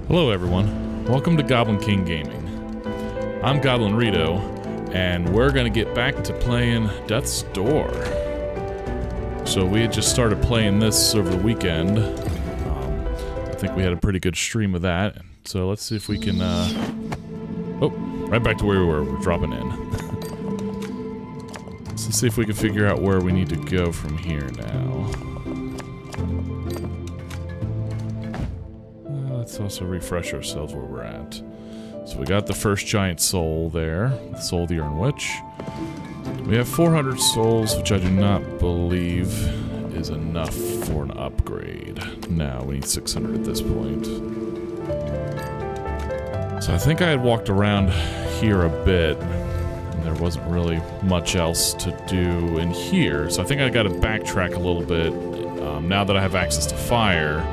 Hello everyone, welcome to Goblin King Gaming. I'm Goblinrrito, and we're gonna get back to playing Death's Door. So we had just started playing this over the weekend. I think we had a pretty good stream of that. So let's see if we can, oh, right back to where we were, we're dropping in. So let's see if we can figure out where we need to go from here now. Let's also refresh ourselves where we're at. So we got the first giant soul there, the Soul of the Urn Witch. We have 400 souls, which I do not believe is enough for an upgrade. No, we need 600 at this point. So I think I had walked around here a bit, and there wasn't really much else to do in here. So I think I got to backtrack a little bit. Now that I have access to fire,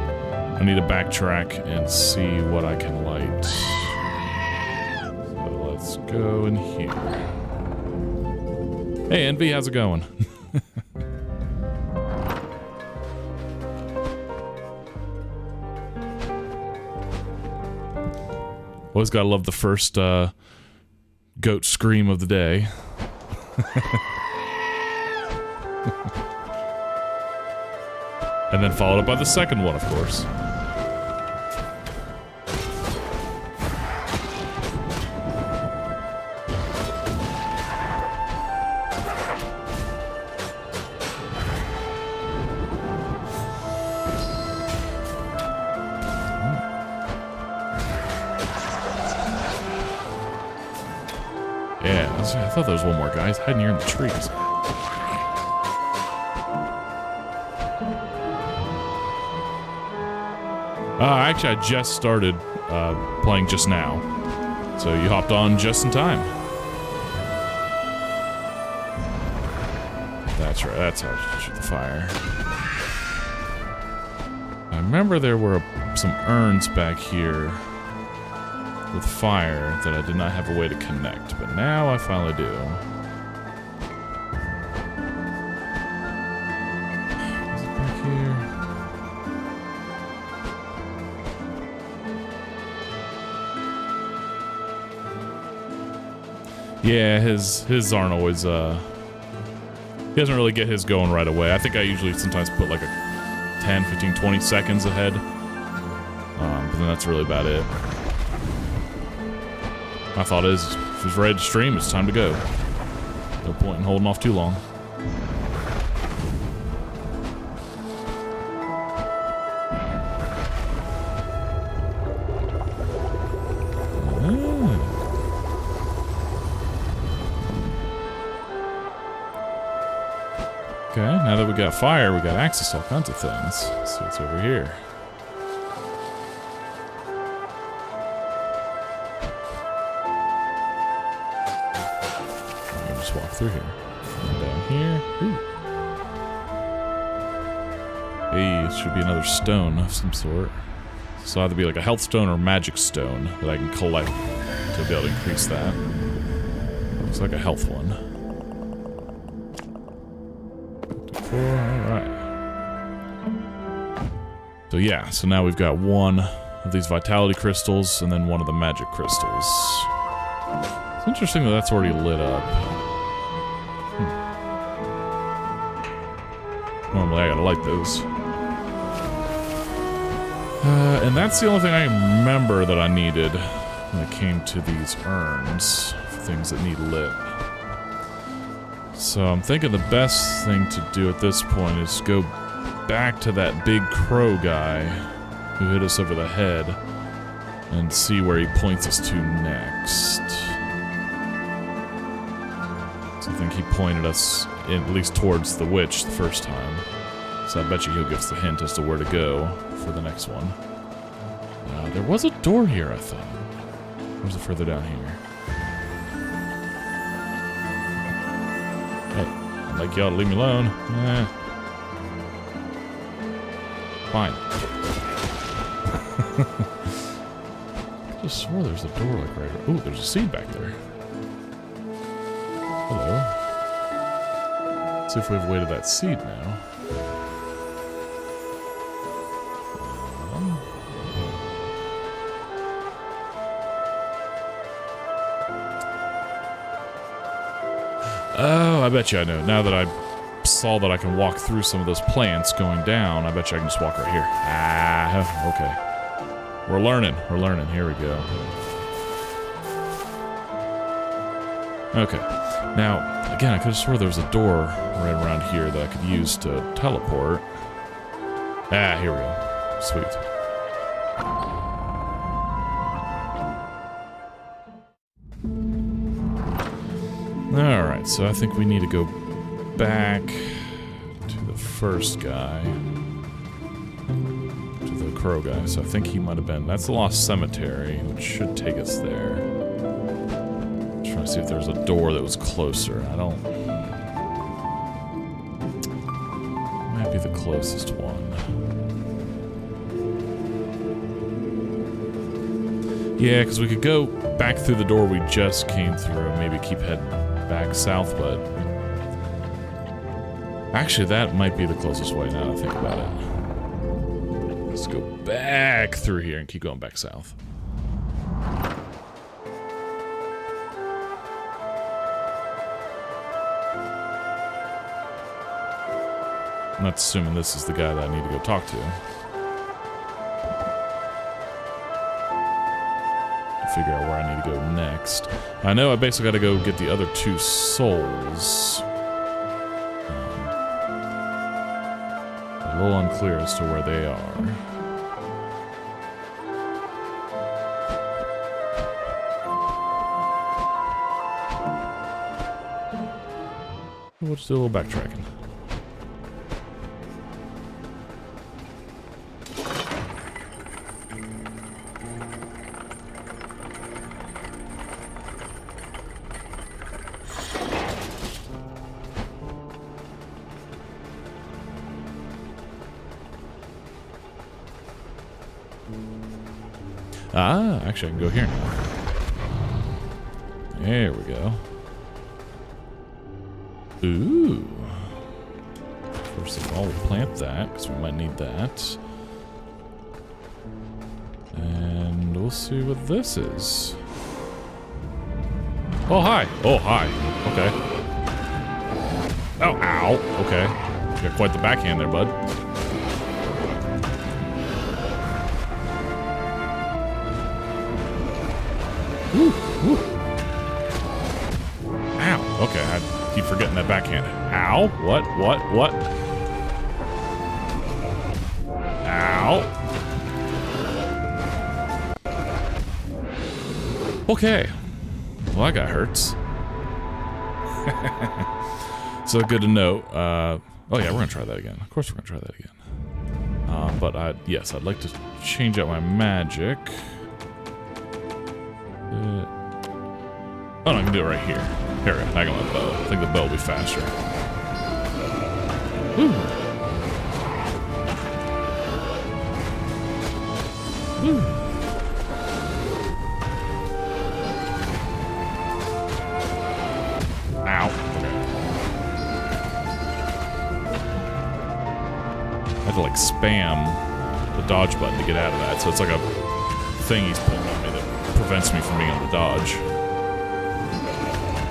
I need to backtrack and see what I can light. So let's go in here. Hey Envy, how's it going? Always gotta love the first goat scream of the day. And then followed up by the second one, of course. Yeah, I thought there was one more guy. He's hiding here in the trees. Actually, I just started playing just now. So you hopped on just in time. That's right, that's how I shoot the fire. I remember there were some urns back here with fire that I did not have a way to connect, but now I finally do. Is it back here? Yeah, his aren't always, he doesn't really get his going right away. I think I usually sometimes put like a 10, 15, 20 seconds ahead. But then that's really about it. My thought is, if he's ready to stream, it's time to go. No point in holding off too long. Okay, now that we got fire, we got access to all kinds of things. Let's see what's over here. Just walk through here. And down here. Ooh. Hey, it should be another stone of some sort. So either be like a health stone or magic stone that I can collect to be able to increase that. Looks like a health one. Alright. So yeah, so now we've got one of these vitality crystals and then one of the magic crystals. It's interesting that that's already lit up. Normally I gotta light those. And that's the only thing I remember that I needed when it came to these urns for things that need lit. So I'm thinking the best thing to do at this point is go back to that big crow guy who hit us over the head and see where he points us to next. So I think he pointed us at least towards the witch the first time. So I bet you he'll give us the hint as to where to go for the next one. There was a door here, I thought. Or was it further down here? Hey, I'd like y'all to leave me alone. Fine. I just swore there's a door like right here. Ooh, there's a seed back there. Hello. Let's see if we've waited that seed now. Oh, I bet you I know. Now that I saw that I can walk through some of those plants going down, I bet you I can just walk right here. Ah, okay. We're learning. We're learning. Here we go. Okay. Now, again, I could have swore there was a door right around here that I could use to teleport. Ah, here we go. Sweet. Alright, so I think we need to go back to the first guy. To the crow guy. So I think he might have been... That's the Lost Cemetery, which should take us there. I'm trying to see if there's a door that was closer. I don't... Might be the closest one. Yeah, because we could go back through the door we just came through and maybe keep heading back south, but... Actually, that might be the closest way now that I think about it. Let's go back through here and keep going back south. I'm not assuming this is the guy that I need to go talk to. Figure out where I need to go next. I know I basically got to go get the other 2 souls. A little unclear as to where they are. We'll just do a little backtracking. Ah, actually I can go here now. There we go. Ooh. First of all, we'll plant that, because we might need that. And we'll see what this is. Oh, hi. Oh, hi. Okay. Oh, ow. Okay. You got quite the backhand there, bud. Woo, woo. Ow. Okay, I keep forgetting that backhand. Ow. What? Ow. Okay. Well, that guy hurts. So good to know. Oh yeah, we're gonna try that again. Of course we're gonna try that again. But yes, I'd like to change out my magic. Oh no, I can do it right here. Here we go. I got my bow. I think the bow will be faster. Woo. Woo. Ow. Okay. I have to like spam the dodge button to get out of that, so it's like a thing he's putting on me that prevents me from being able to dodge.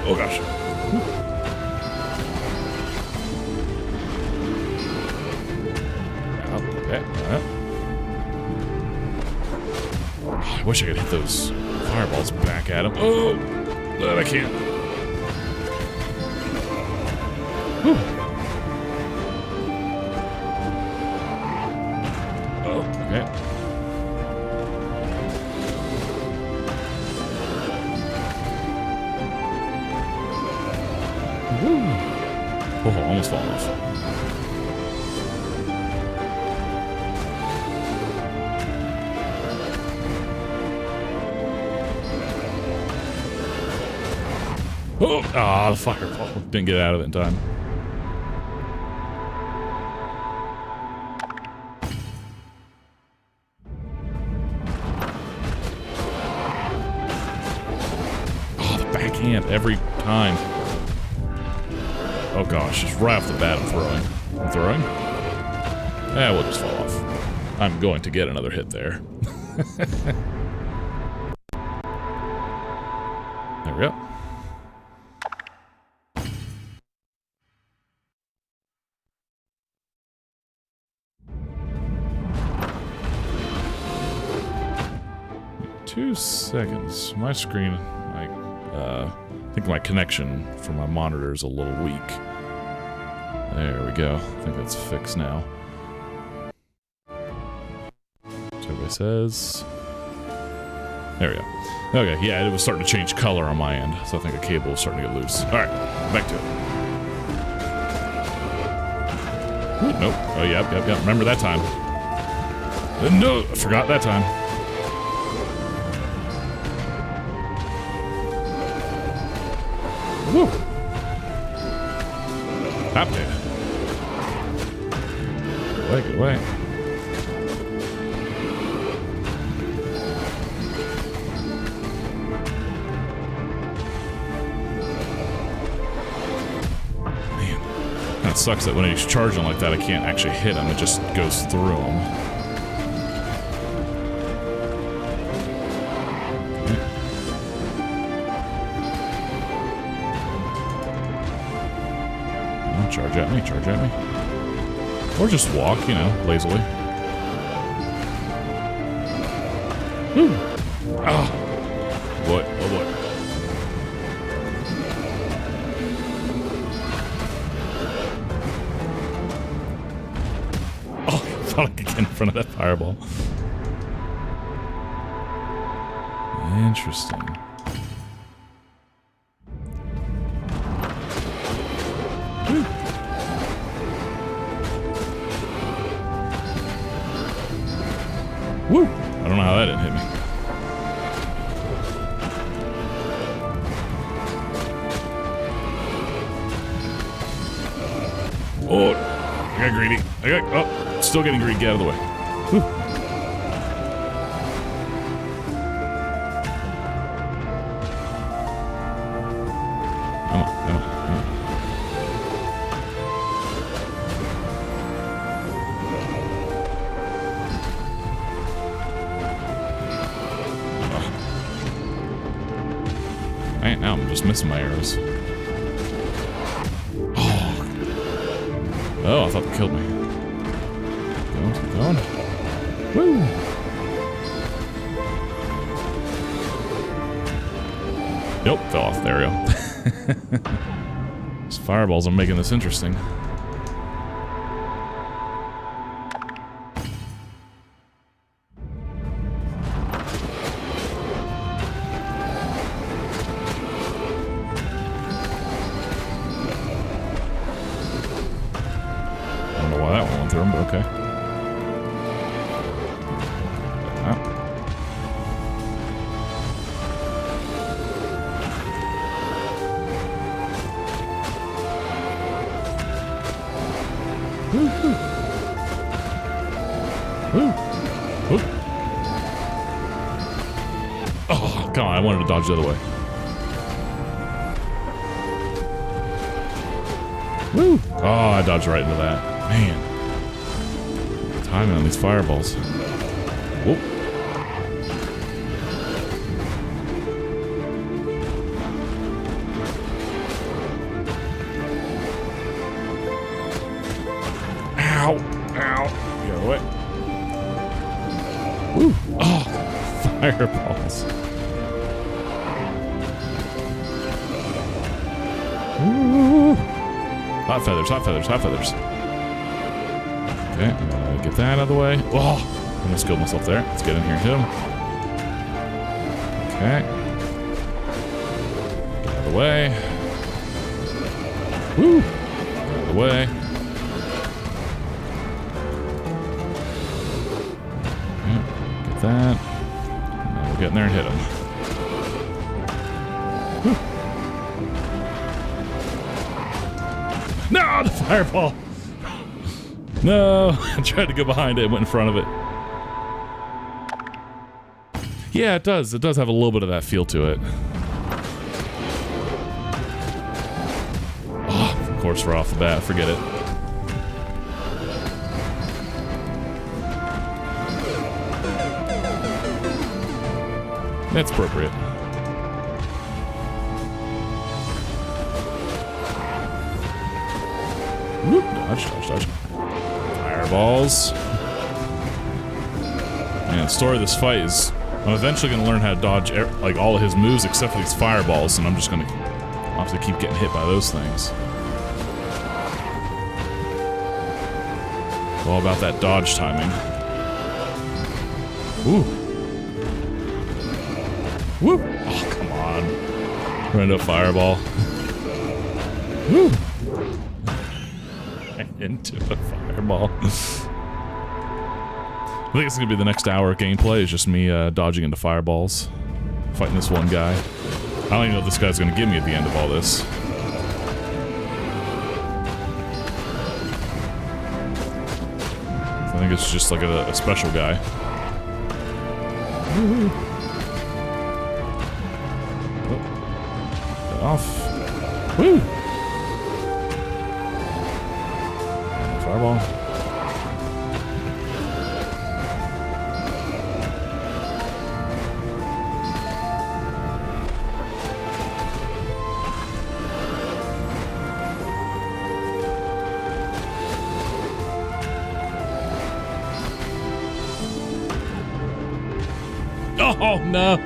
Oh gosh. Okay. I wish I could hit those fireballs back at him. Oh, but I can't. Whew. Oh, okay. Oh, almost falling off. Oh, the fireball. Didn't get out of it in time. Oh, the backhand every time. Oh gosh, just right off the bat I'm throwing. I'm throwing? Eh, we'll just fall off. I'm going to get another hit there. There we go. 2 seconds. My screen, I think my connection for my monitor is a little weak. There we go. I think that's fixed now. So everybody says. There we go. Okay, yeah, it was starting to change color on my end, so I think a cable was starting to get loose. Alright, back to it. Ooh, nope. Oh, yep. Remember that time. No, I forgot that time. Woo! Hop there. Get away. Man, that sucks that when he's charging like that, I can't actually hit him. It just goes through him. Charge at me. Or just walk, you know, lazily. Woo! Ah! Boy, oh boy. Oh, I thought I could get in front of that fireball. Interesting. Woo! I don't know how that didn't hit me. Oh, I got greedy. Oh, still getting greedy. Get out of the way. Woo. Come on. Man, now I'm just missing my arrows. Oh, I thought they killed me. Keep going. Woo! Nope, fell off. There we go. These fireballs are making this interesting. Okay. Woo. Oh, come on. I wanted to dodge the other way. Woo. Oh, I dodged right into that. Man. Timing on these fireballs. Whoop. Ow! Ow! Get away. Woo! Oh! Fireballs. Woo! Hot feathers, hot feathers, hot feathers. Okay, I'm gonna get that out of the way. Oh, I almost killed myself there. Let's get in here and hit him. Okay. Get out of the way. Woo! Get out of the way. Okay, get that. And now we'll get in there and hit him. Woo! No, the fireball! No, I tried to go behind it and went in front of it. Yeah, it does. It does have a little bit of that feel to it. Oh, of course we're off the bat. Forget it. That's appropriate. Whoop, dodge, dodge, dodge. Fireballs. Man, the story of this fight is I'm eventually gonna learn how to dodge like all of his moves except for these fireballs, and I'm just gonna obviously keep getting hit by those things. It's all about that dodge timing. Ooh. Woo! Oh, come on. Run into a fireball. Woo! Into a fireball. I think it's gonna be the next hour of gameplay, is just me dodging into fireballs. Fighting this one guy. I don't even know what this guy's gonna give me at the end of all this. I think it's just like a special guy. Woo-hoo. Get off. Woo! Fireball. Oh no!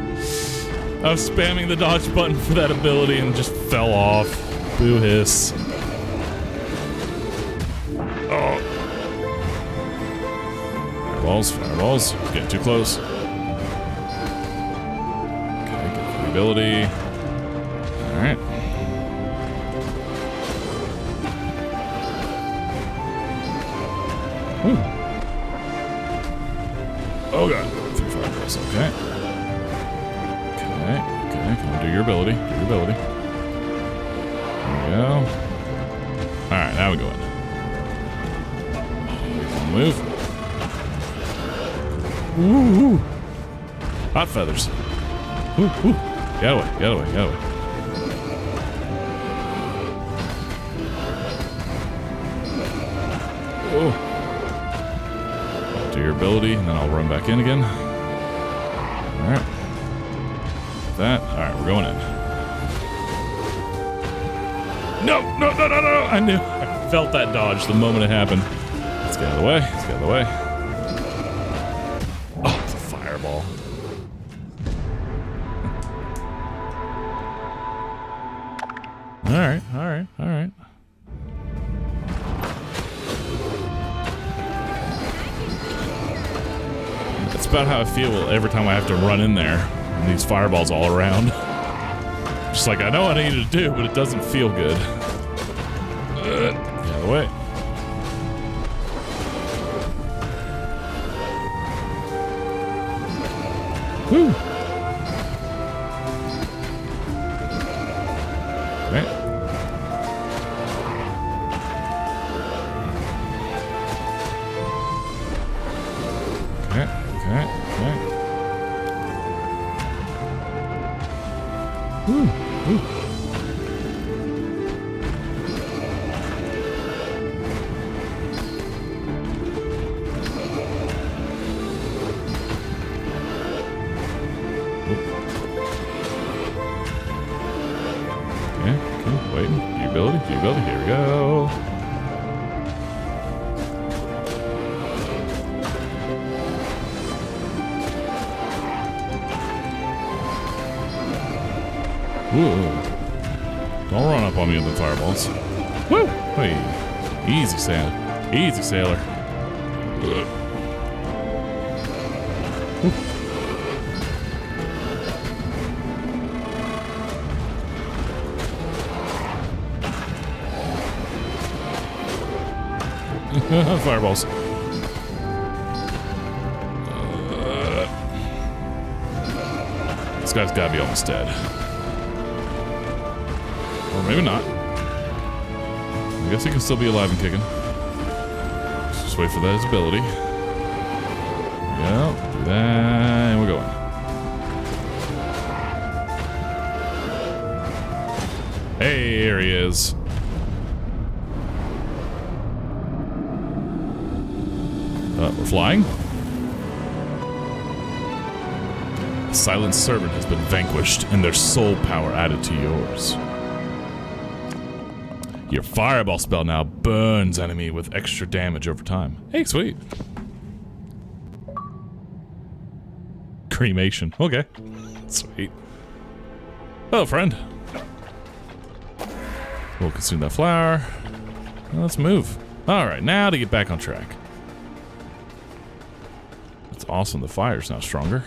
I was spamming the dodge button for that ability and just fell off. Boo hiss. Oh. Fireballs, fireballs. Getting too close. Okay, get the ability. Alright. Oh god. 3 fireballs, okay. Okay, come on, do your ability. Do your ability. There we go. Alright, now we go in. One move. Ooh. Hot feathers. Ooh. Get away, get away, get away. Oh. Do your ability, and then I'll run back in again. Alright. That. Alright, we're going in. No! I knew. I felt that dodge the moment it happened. Let's get out of the way. Let's get out of the way. Oh, it's a fireball. Alright. That's about how I feel every time I have to run in there. And these fireballs all around. Just like, I know what I need to do, but it doesn't feel good. Get out of the way. Woo! Okay. Okay. Woo! Okay, waiting. Do your ability, here we go. Whoa. Don't run up on me with the fireballs. Woo! Hey. Easy, sailor. Easy, sailor. Fireballs. This guy's gotta be almost dead. Or maybe not. I guess he can still be alive and kicking. Let's just wait for that his ability. Yeah, do that, and we're going. Hey, here he is. We're flying. The silent servant has been vanquished and their soul power added to yours. Your fireball spell now burns enemy with extra damage over time. Hey, sweet. Cremation. Okay. Sweet. Hello, friend. We'll consume that flour. Well, let's move. Alright, now to get back on track. That's awesome. The fire's now stronger.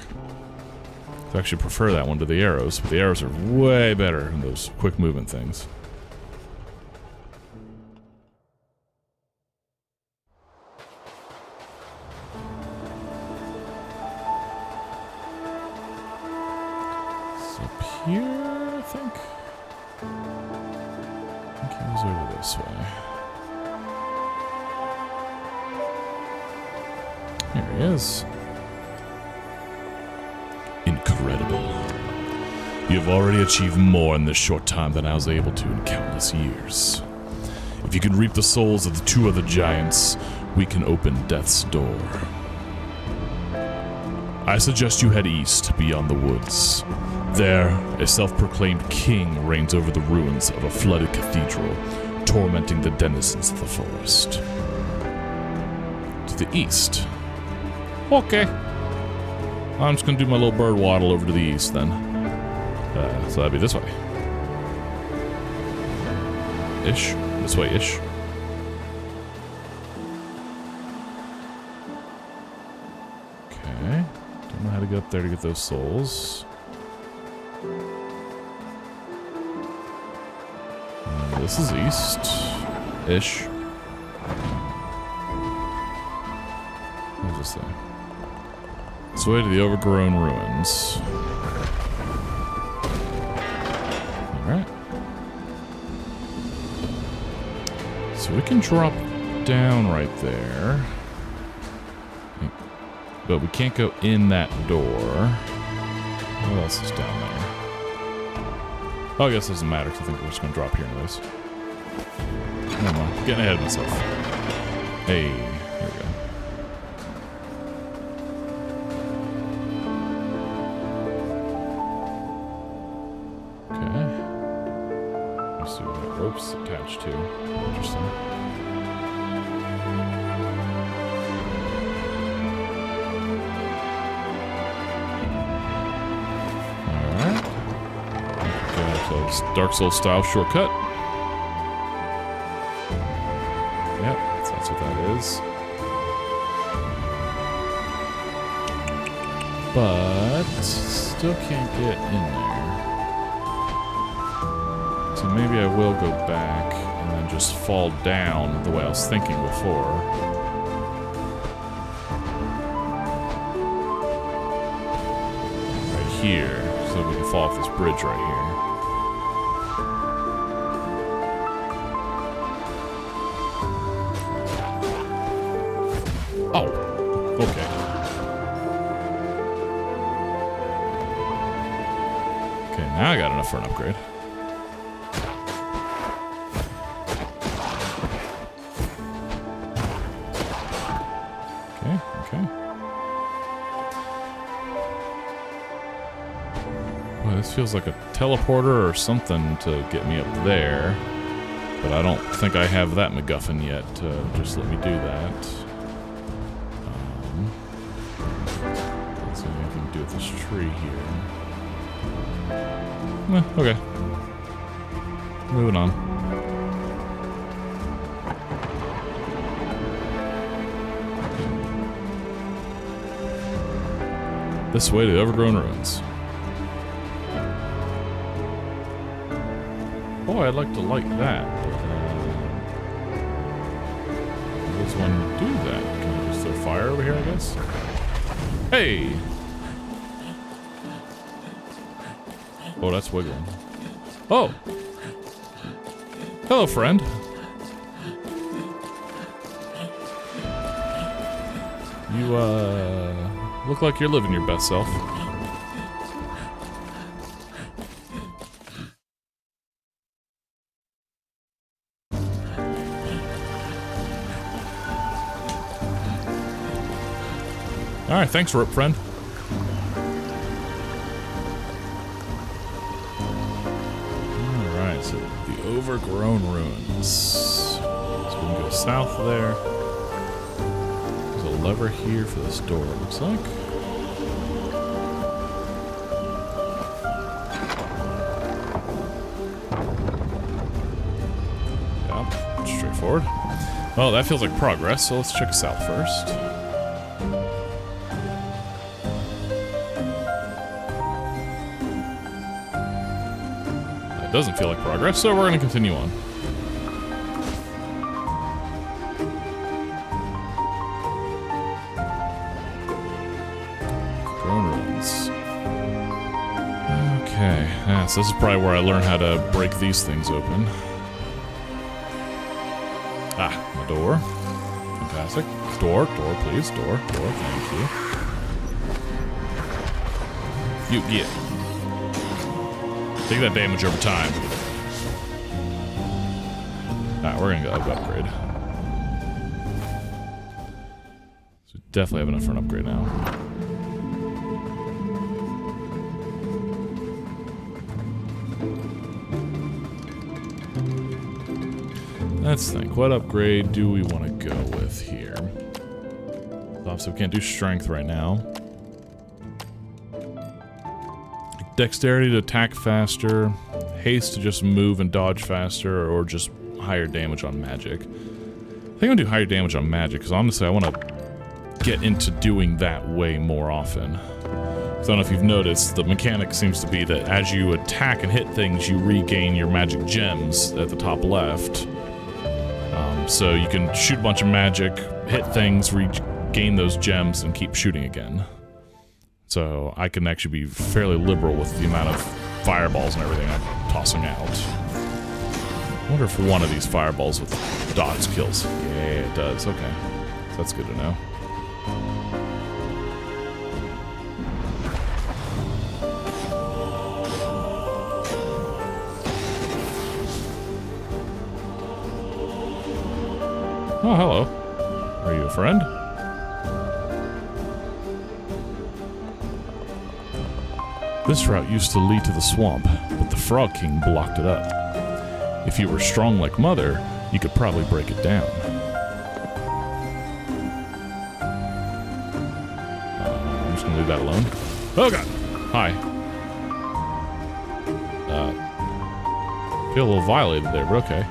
I actually prefer that one to the arrows, but the arrows are way better than those quick movement things. It's up here, I think. I think he was over this way. Here he is. Incredible. You have already achieved more in this short time than I was able to in countless years. If you can reap the souls of the 2 other giants, we can open Death's Door. I suggest you head east beyond the woods. There, a self-proclaimed king reigns over the ruins of a flooded cathedral, tormenting the denizens of the forest. To the east. Okay. I'm just gonna do my little bird waddle over to the east then. So that'd be this way. Ish. This way-ish. Okay. Don't know how to get up there to get those souls. This is east-ish. What does this say? This way to the Overgrown Ruins. Alright. So we can drop down right there. But we can't go in that door. What else is down there? Oh, I guess it doesn't matter because I think we're just going to drop here anyways. Never mind. Getting ahead of myself. Hey, here we go. Okay. Let's see what that rope's attached to. Interesting. Dark Souls style shortcut. Yep, that's what that is. But still can't get in there. So maybe I will go back and then just fall down the way I was thinking before. Right here, so we can fall off this bridge right here. Oh, okay. Okay, now I got enough for an upgrade. Okay, okay. Well, this feels like a teleporter or something to get me up there. But I don't think I have that MacGuffin yet to just let me do that. Let's see what I can do with this tree here. Okay. Moving on. This way to the Overgrown Ruins. Boy, I'd like to light that, but how does one do that? Can I just throw fire over here, I guess? Hey! Oh, that's wiggling. Oh! Hello, friend. You, look like you're living your best self. Alright, thanks, rope friend. Alright, so the Overgrown Ruins. So we can go south there. There's a lever here for this door, it looks like. sword. Well, that feels like progress, so let's check south first. That doesn't feel like progress, so we're going to continue on. Overgrown Ruins. Okay, so this is probably where I learn how to break these things open. Ah, a door. Fantastic. Door, please. Door, thank you. You get. Take that damage over time. Alright, we're gonna go upgrade. So we definitely have enough for an upgrade now. Let's think. What upgrade do we want to go with here? Obviously, we can't do strength right now. Dexterity to attack faster. Haste to just move and dodge faster, or just higher damage on magic. I think I'm gonna do higher damage on magic, because honestly, I want to get into doing that way more often. I don't know if you've noticed, the mechanic seems to be that as you attack and hit things, you regain your magic gems at the top left. So you can shoot a bunch of magic, hit things, regain those gems, and keep shooting again. So I can actually be fairly liberal with the amount of fireballs and everything I'm tossing out. I wonder if one of these fireballs with dots kills. Yeah, it does. Okay. So that's good to know. Oh, hello. Are you a friend? This route used to lead to the swamp, but the Frog King blocked it up. If you were strong like Mother, you could probably break it down. I'm just gonna leave that alone. Oh god! Hi. Feel a little violated there, but okay.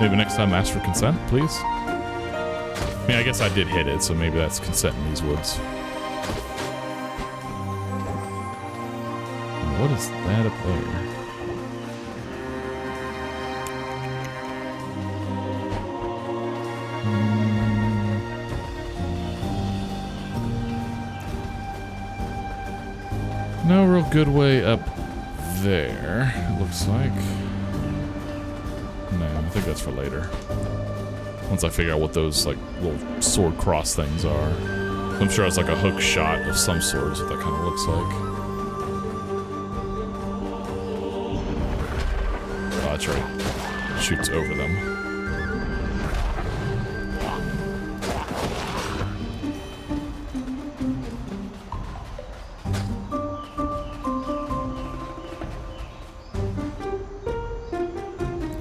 Maybe next time ask for consent, please? I mean, I guess I did hit it, so maybe that's consent in these woods. What is that up there? No real good way up there, it looks like. No, I think that's for later. Once I figure out what those, like, little sword cross things are. I'm sure it's like a hook shot of some sort is what that kind of looks like. Oh, that's right. It shoots over them.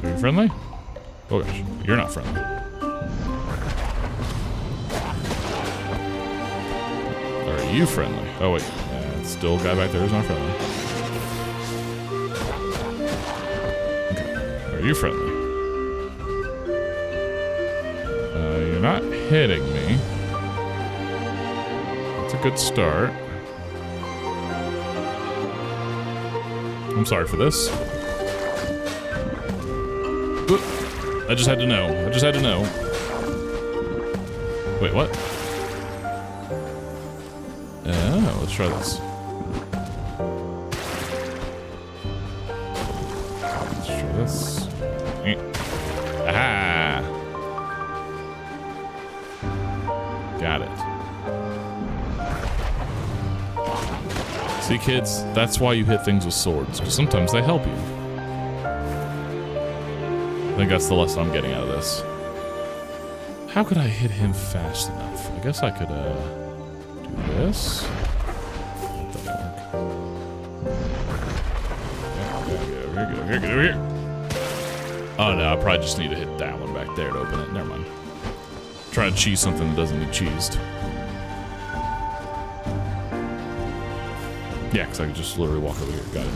Are you friendly? Oh gosh, you're not friendly. Are you friendly? Oh wait, still a guy back there who's not friendly. Okay, are you friendly? You're not hitting me. That's a good start. I'm sorry for this. Oop. I just had to know. I just had to know. Wait, what? Oh, let's try this. Let's try this. Aha! Got it. See, kids, that's why you hit things with swords, because sometimes they help you. I think that's the lesson I'm getting out of this. How could I hit him fast enough? I guess I could, do this. That doesn't work. Get over here. Oh no, I probably just need to hit that one back there to open it. Never mind. Trying to cheese something that doesn't need cheesed. Yeah, because I could just literally walk over here. Got it.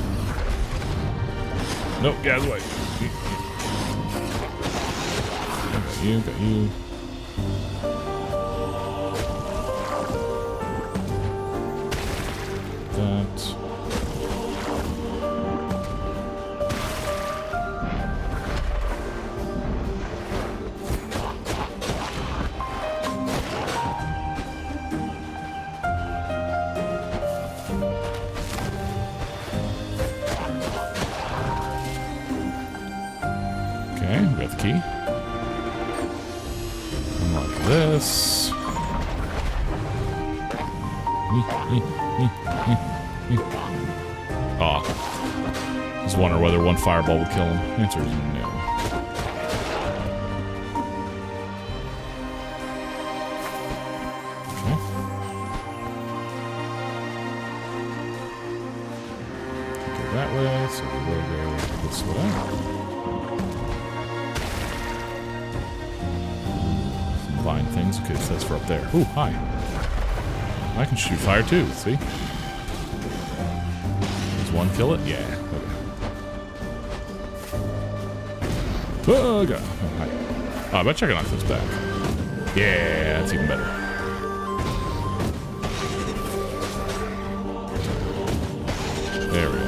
Nope, get out of the way. Got you, got you. That. Okay, we got the key. Unlock this. Aw. Just wonder whether one fireball would kill him. Answer is no. Okay. Go that way, so we will go this way. Vine things. Okay, so that's for up there. Ooh, hi. I can shoot fire too, see? Does one kill it? Yeah. Okay. Oh, God. Oh, hi. Oh, I bet I can knock this back. Yeah, that's even better. There we go.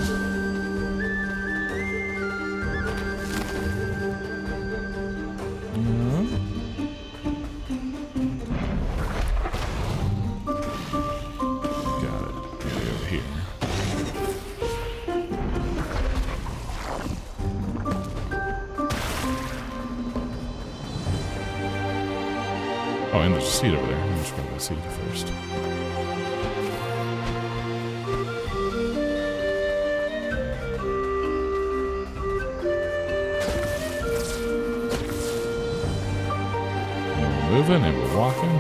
Oh, and there's a seat over there. I'm just grab that seat first. And we're moving and we're walking.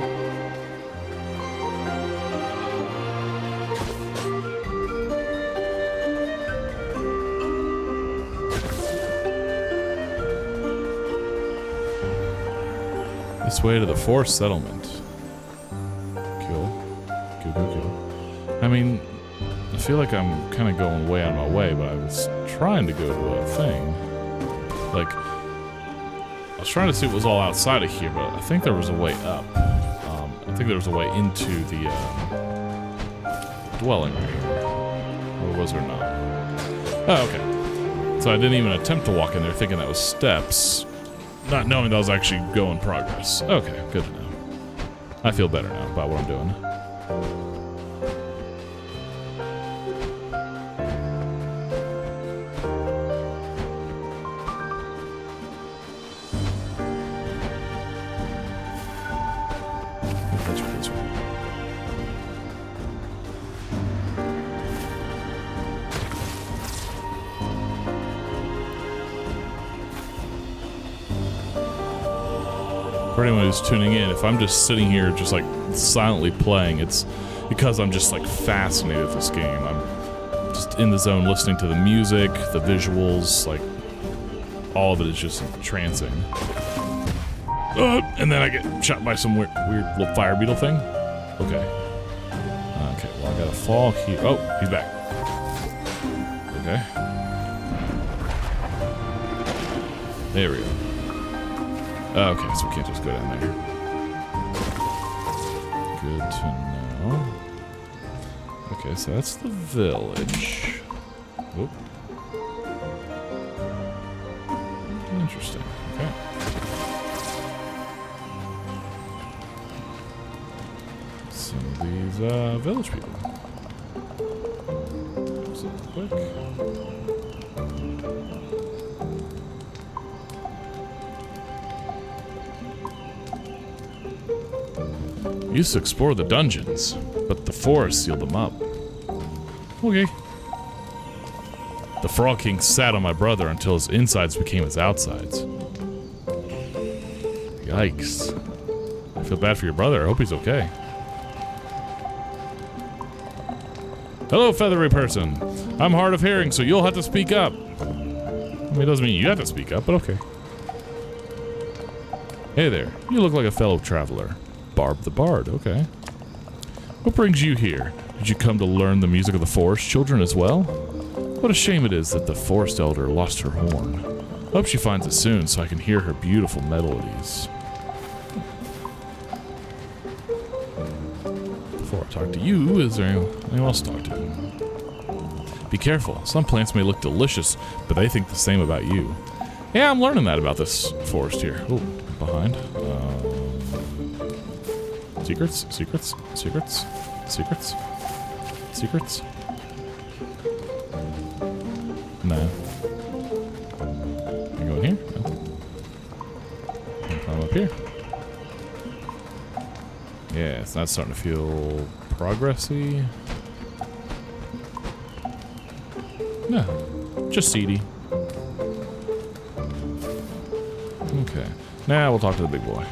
This way to the forest settlement. Cool. Cool. I mean, I feel like I'm kind of going way out of my way, but I was trying to go to a thing. Like, I was trying to see what was all outside of here, but I think there was a way up. I think there was a way into the dwelling right here. Or was there not? Oh, okay. So I didn't even attempt to walk in there thinking that was steps. Not knowing that was actually go in progress. Okay, good to know. I feel better now about what I'm doing. That's right. For anyone who's tuning in, if I'm just sitting here just like silently playing, it's because I'm just like fascinated with this game. I'm just in the zone listening to the music, the visuals, like all of it is just entrancing. And then I get shot by some weird little fire beetle thing. Okay. Okay, well I gotta fall here. Oh, he's back. Okay. There we go. Okay, so we can't just go down there. Good to know. Okay, so that's the village. Oop. Interesting. Okay. Some of these village people. Just real quick. Used to explore the dungeons, but the forest sealed them up. Okay. The Frog King sat on my brother until his insides became his outsides. Yikes. I feel bad for your brother. I hope he's okay. Hello, feathery person. I'm hard of hearing, so you'll have to speak up. I mean, it doesn't mean you have to speak up, but okay. Hey there. You look like a fellow traveler. Barb the Bard, okay. What brings you here? Did you come to learn the music of the forest children as well? What a shame it is that the forest elder lost her horn. I hope she finds it soon so I can hear her beautiful melodies. Before I talk to you, is there anyone else to talk to? Be careful. Some plants may look delicious, but they think the same about you. Yeah, I'm learning that about this forest here. Oh, behind. Secrets? Secrets? Secrets? Secrets? Secrets? No. Can I go in here? No. Can I climb up here? Yeah, it's not starting to feel progressy. No, just seedy. Okay, now we'll talk to the big boy.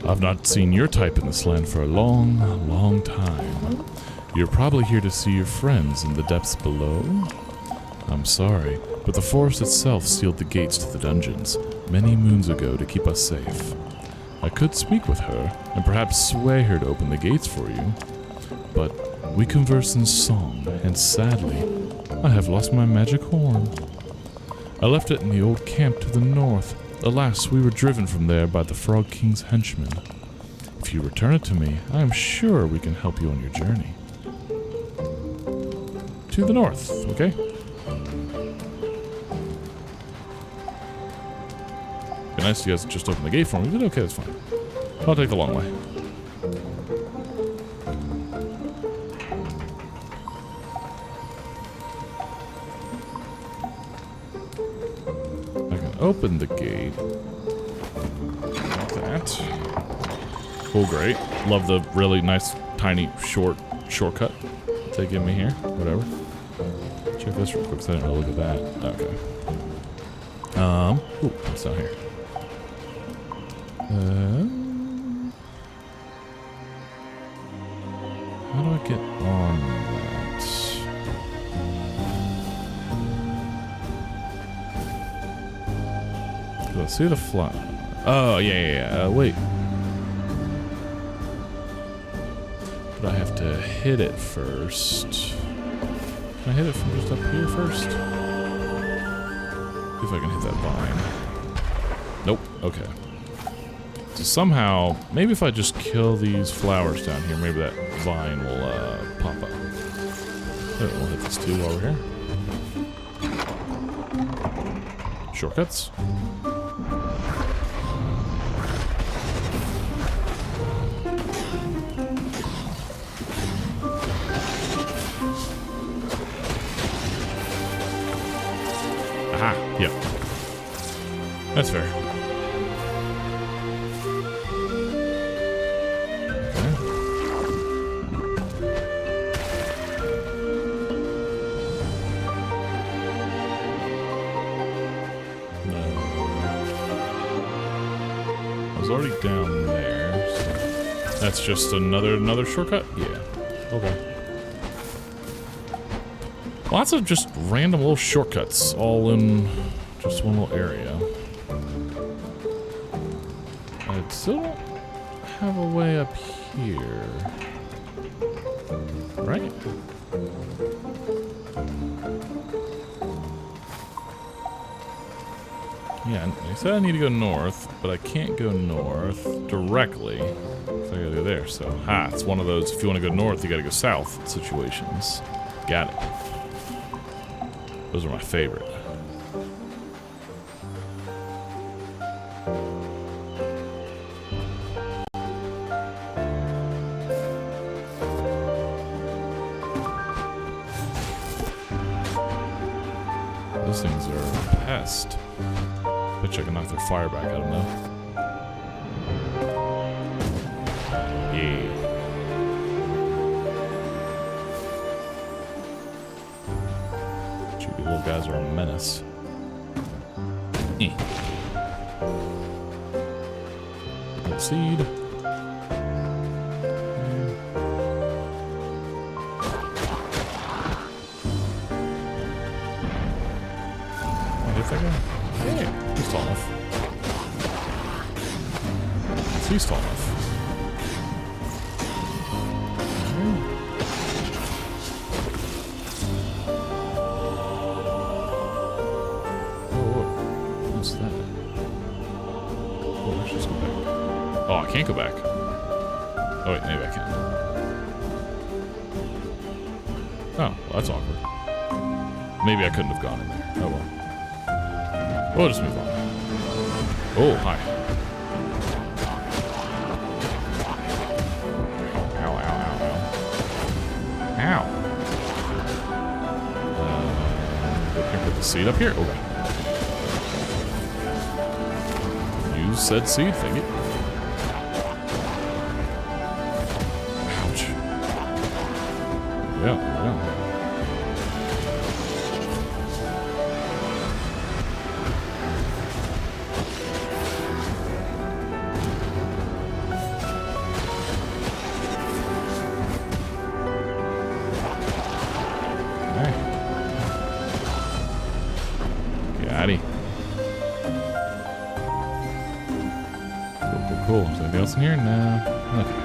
I've not seen your type in this land for a long, long time. You're probably here to see your friends in the depths below. I'm sorry, but the forest itself sealed the gates to the dungeons many moons ago to keep us safe. I could speak with her and perhaps sway her to open the gates for you, but we converse in song, and sadly, I have lost my magic horn. I left it in the old camp to the north. Alas, we were driven from there by the Frog King's henchmen. If you return it to me, I am sure we can help you on your journey. To the north, okay? Be nice if you guys just open the gate for me, but okay, that's fine. I'll take the long way. I can open the gate. Like that. Oh, great. Love the really nice, tiny, shortcut they give me here. Whatever. Check this real quick, so I didn't really look at that. Okay. Ooh, what's down here? How do I get on that? Do I see the fly? Oh, yeah. Wait. But I have to hit it first. Can I hit it from just up here first? See if I can hit that vine. Nope. Okay. So somehow, maybe if I just kill these flowers down here, maybe that vine will pop up. We'll hit this too while we're here. Shortcuts. Aha, yep. That's fair. Already down there, so that's just another shortcut? Yeah. Okay. Lots of just random little shortcuts all in just one little area. I still don't have a way up here. Right? Yeah, they said I need to go north, but I can't go north directly. So I gotta go there. So, it's one of those, if you want to go north, you gotta go south situations. Got it. Those are my favorite. Those things are a pest. Bet you I can knock their fire back at them, though. Yeah. Cheeky little guys are a menace. Little seed. I hit that guy? Yeah. He's tall enough. He's tall enough. Oh, I can't go back. Oh, wait, maybe I can. Oh, well, that's awkward. Maybe I couldn't have gone in there. Oh, well. We'll just move on. Oh, hi. Ow, ow, ow, ow. Ow. We can put the seed up here. Okay. Use said seed, thank you. Ouch. Yeah, yeah. Cool. Is there anything else in here? No. Okay.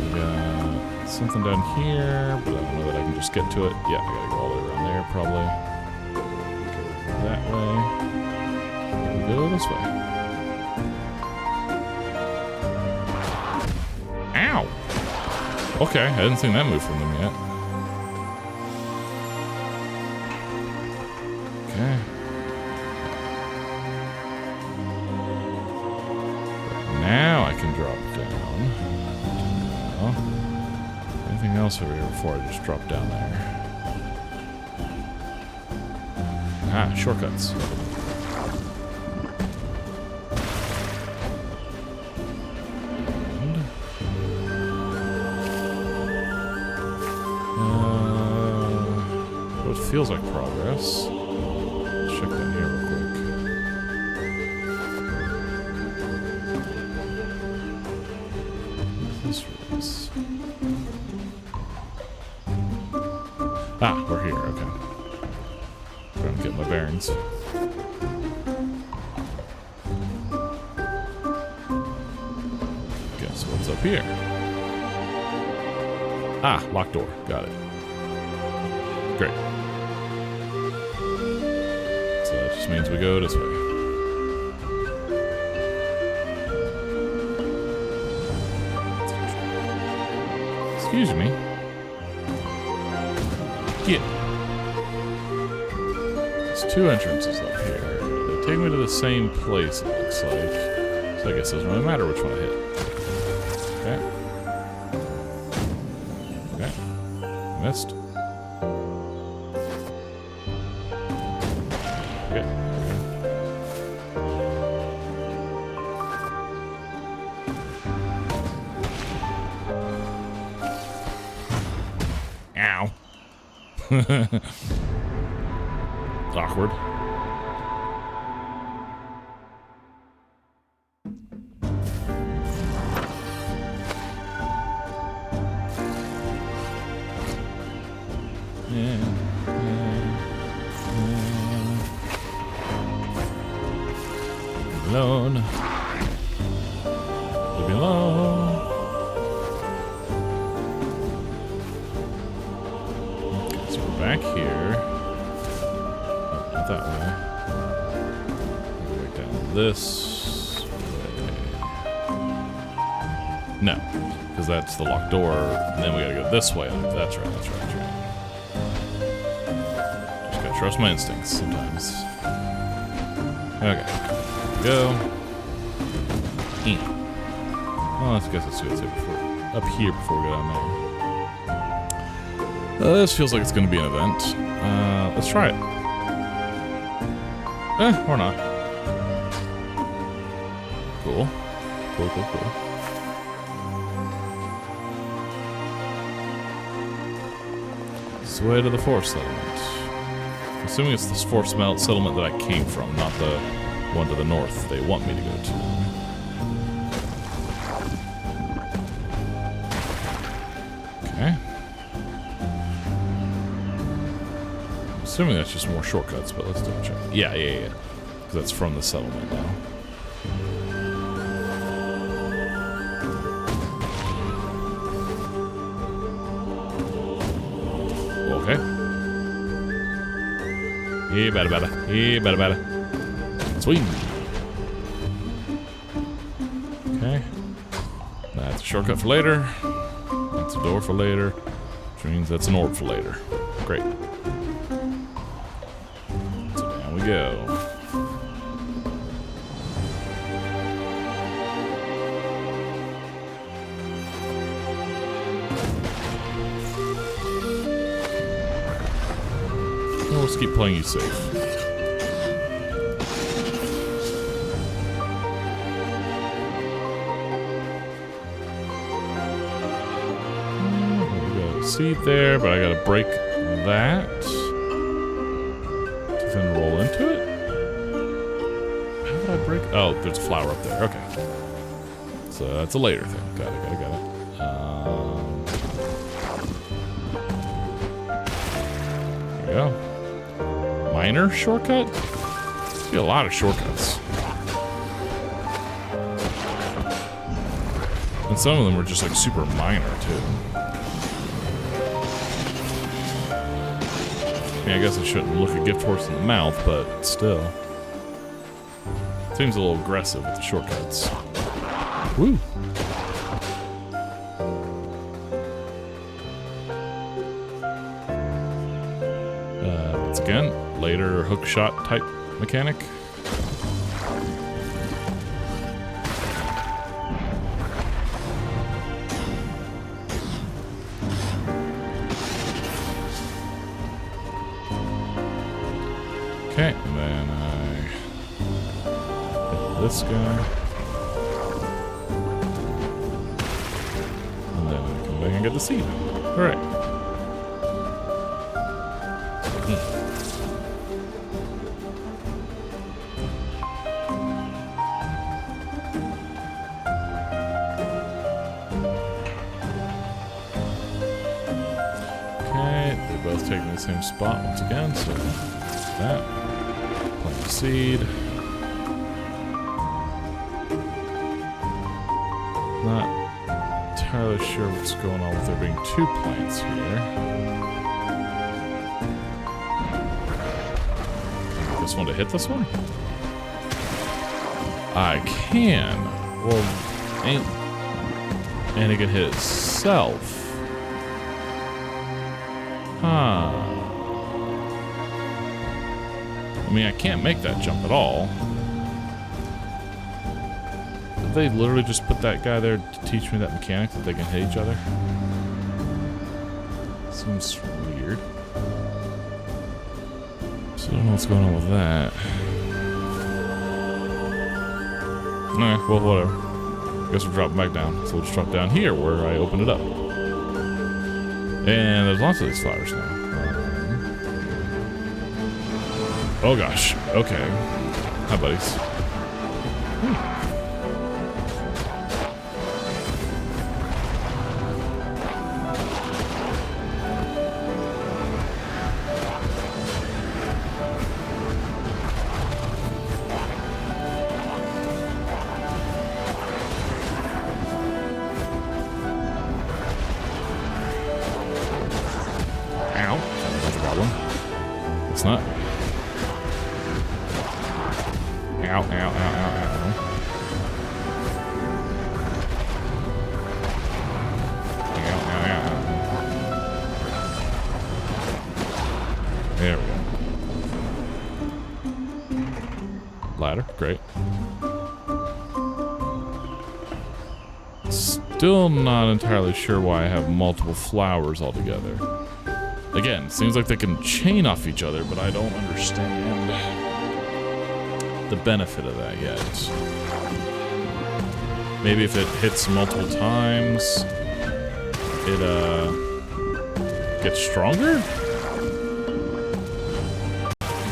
We got something down here, but I don't know that I can just get to it. Yeah, I gotta go all the way around there, probably. Go that way. And go this way. Ow! Okay, I hadn't seen that move from them yet. Okay. Now I can drop down. Oh. Anything else over here before I just drop down there? Ah, shortcuts. What feels like progress. Let's check down here real quick. Ah, we're here, okay. Trying to get my bearings. Guess what's up here? Ah, locked door. Got it. Great. So that just means we go this way. Excuse me. Yeah. There's two entrances up here. They take me to the same place, it looks like. So I guess it doesn't really matter which one I hit. Okay. Okay. Missed. Okay. Ow. Awkward. Alone. Leave me alone. Okay, so we're back here. Not that way. Go back down this way. No, because that's the locked door. And then we gotta go this way. That's right, that's right, that's right. Just gotta trust my instincts sometimes. Okay. Go. Well, I guess let's do it up here before we go down there. This feels like it's going to be an event. Let's try it. Or not. Cool. Cool, cool, cool. It's the way to the forest settlement. I'm assuming it's this forest settlement that I came from, not the one to the north they want me to go to. Okay. I'm assuming that's just more shortcuts, but let's double check. Yeah. Because that's from the settlement now. Okay. Bada. Sweet. shortcut for later. That's a door for later. Which means that's an orb for later. Great. So down we go. Well, let's keep playing you safe. Seed there, but I gotta break that to then roll into it. How would I break? Oh, there's a flower up there. Okay, so that's a later thing. Got it. There we go. Minor shortcut. See a lot of shortcuts, and some of them were just like super minor too. I mean, I guess I shouldn't look a gift horse in the mouth, but still. Seems a little aggressive with the shortcuts. Woo! Once again, later hook shot type mechanic. Okay, and then I hit this guy. And then I come back and get the seed. Alright. Okay, they're both taking the same spot once again, so that. Plant seed. Not entirely sure what's going on with there being two plants here. This one to hit this one? I can. Well, and it can hit itself. Huh. I mean, I can't make that jump at all. Did they literally just put that guy there to teach me that mechanic that they can hit each other? Seems weird. So I don't know what's going on with that. Alright, well, whatever. I guess we're dropping back down. So we'll just drop down here where I opened it up. And there's lots of these flowers now. Oh gosh. Okay. Hi, buddies. Ow. That's a problem. It's not. Ow, ow, ow, ow, ow. Ow, ow, ow. There we go. Ladder, great. Still not entirely sure why I have multiple flowers altogether. Again, seems like they can chain off each other, but I don't understand the benefit of that yet. Maybe if it hits multiple times, it gets stronger?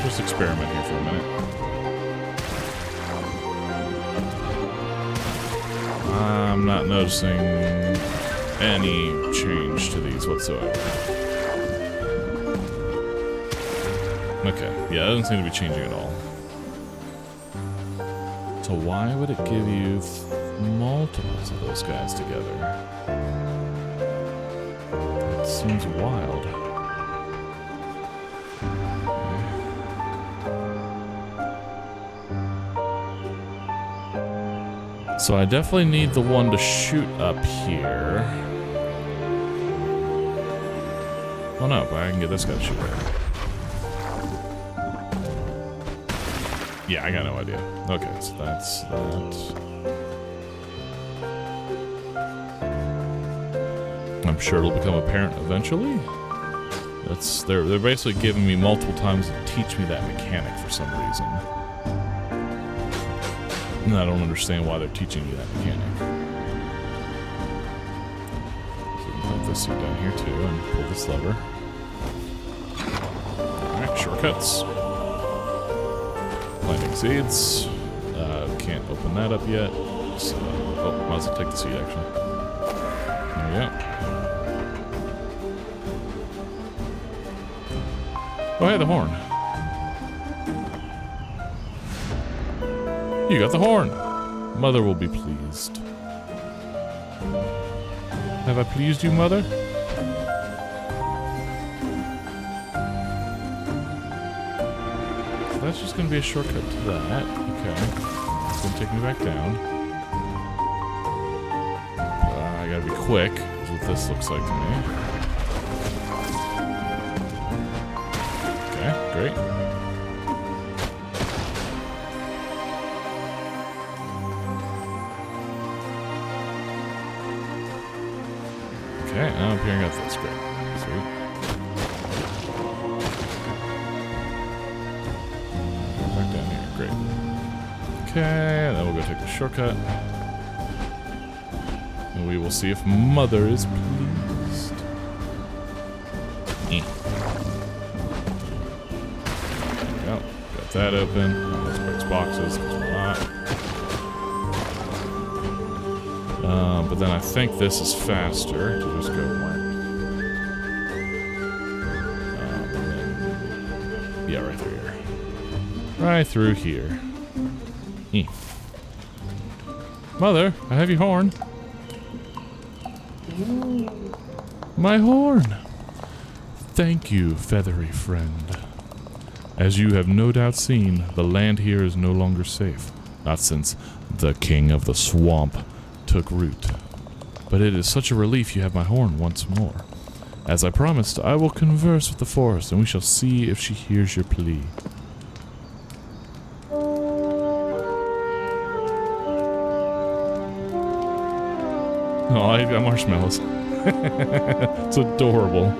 Just experiment here for a minute. I'm not noticing any change to these whatsoever. Okay, yeah, it doesn't seem to be changing at all. So why would it give you multiples of those guys together? That seems wild. So I definitely need the one to shoot up here. Oh no, but I can get this guy to shoot there. Yeah, I got no idea. Okay, so that's that. I'm sure it'll become apparent eventually. They're basically giving me multiple times to teach me that mechanic for some reason. And I don't understand why they're teaching me that mechanic. So we can put this seat down here too and pull this lever. Alright, shortcuts. Planting seeds. Can't open that up yet. So, oh, might as well take the seed actually. There we go. Oh, hey, the horn. You got the horn. Mother will be pleased. Have I pleased you, Mother? So that's just going to be a shortcut to that. Okay. It's going to take me back down. I got to be quick, is what this looks like to me. Okay, great. Okay, now up here I got this. Great. Sweet. Back down here. Great. Okay, then we'll go take the shortcut. And we will see if Mother is pleased. Got that open. Let's break boxes, because we're not. But then I think this is faster to just go yeah, right through here. Right through here. Mother, I have your horn. My horn. Thank you, feathery friend. As you have no doubt seen, the land here is no longer safe. Not since the king of the swamp took root. But it is such a relief you have my horn once more. As I promised, I will converse with the forest, and we shall see if she hears your plea. Oh, I got marshmallows. It's adorable.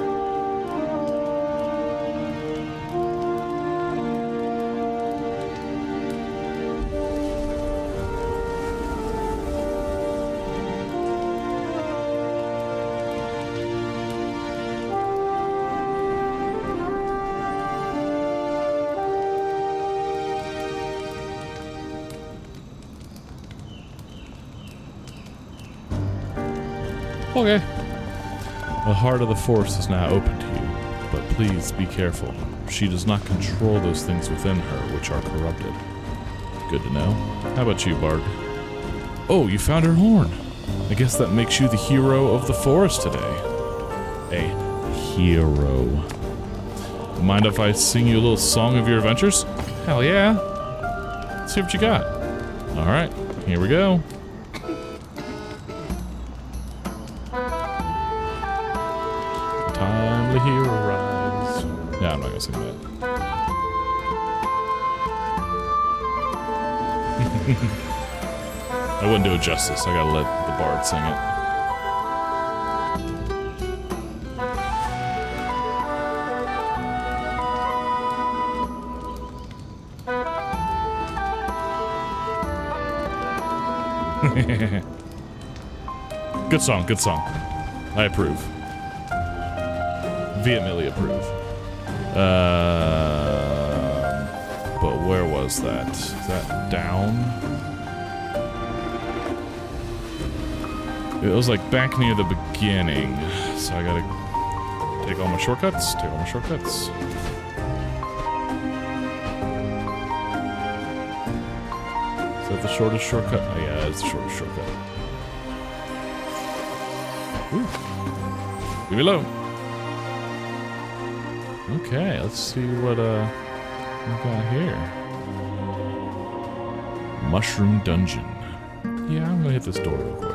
Okay. The heart of the forest is now open to you, but please be careful. She does not control those things within her which are corrupted. Good to know. How about you, Bard? Oh, you found her horn. I guess that makes you the hero of the forest today. A hero. Mind if I sing you a little song of your adventures? Hell yeah. Let's see what you got. Alright, here we go. Timely hero rise. Yeah, I'm not gonna sing that. I wouldn't do it justice. I gotta let the bard sing it. Good song, good song. I approve. Vehemently approve. But where was that? Is that down? It was like back near the beginning. So I gotta take all my shortcuts. Take all my shortcuts. Is that the shortest shortcut? Oh yeah, it's the shortest shortcut. Ooh. Leave me alone. Okay, let's see what we got here. Mushroom Dungeon. Yeah, I'm gonna hit this door real quick.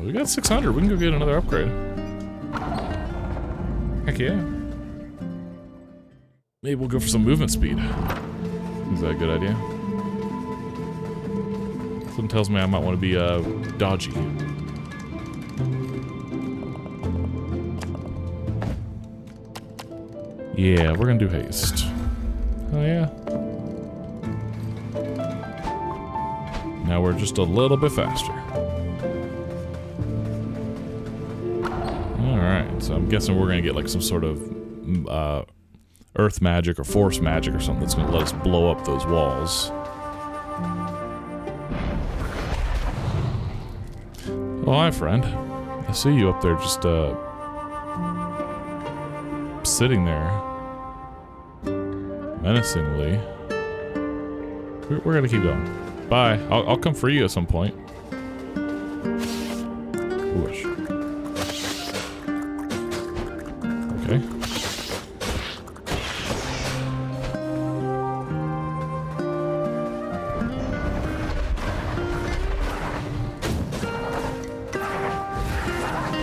We got 600. We can go get another upgrade. Heck yeah. Maybe we'll go for some movement speed. Is that a good idea? Something tells me I might want to be dodgy. Yeah, we're gonna do haste. Oh yeah. Now we're just a little bit faster. Alright, so I'm guessing we're gonna get like some sort of earth magic or force magic or something that's gonna let us blow up those walls. Oh, hi friend. I see you up there just sitting there menacingly. We're gonna keep going. Bye. I'll come for you at some point. Whoosh. Okay.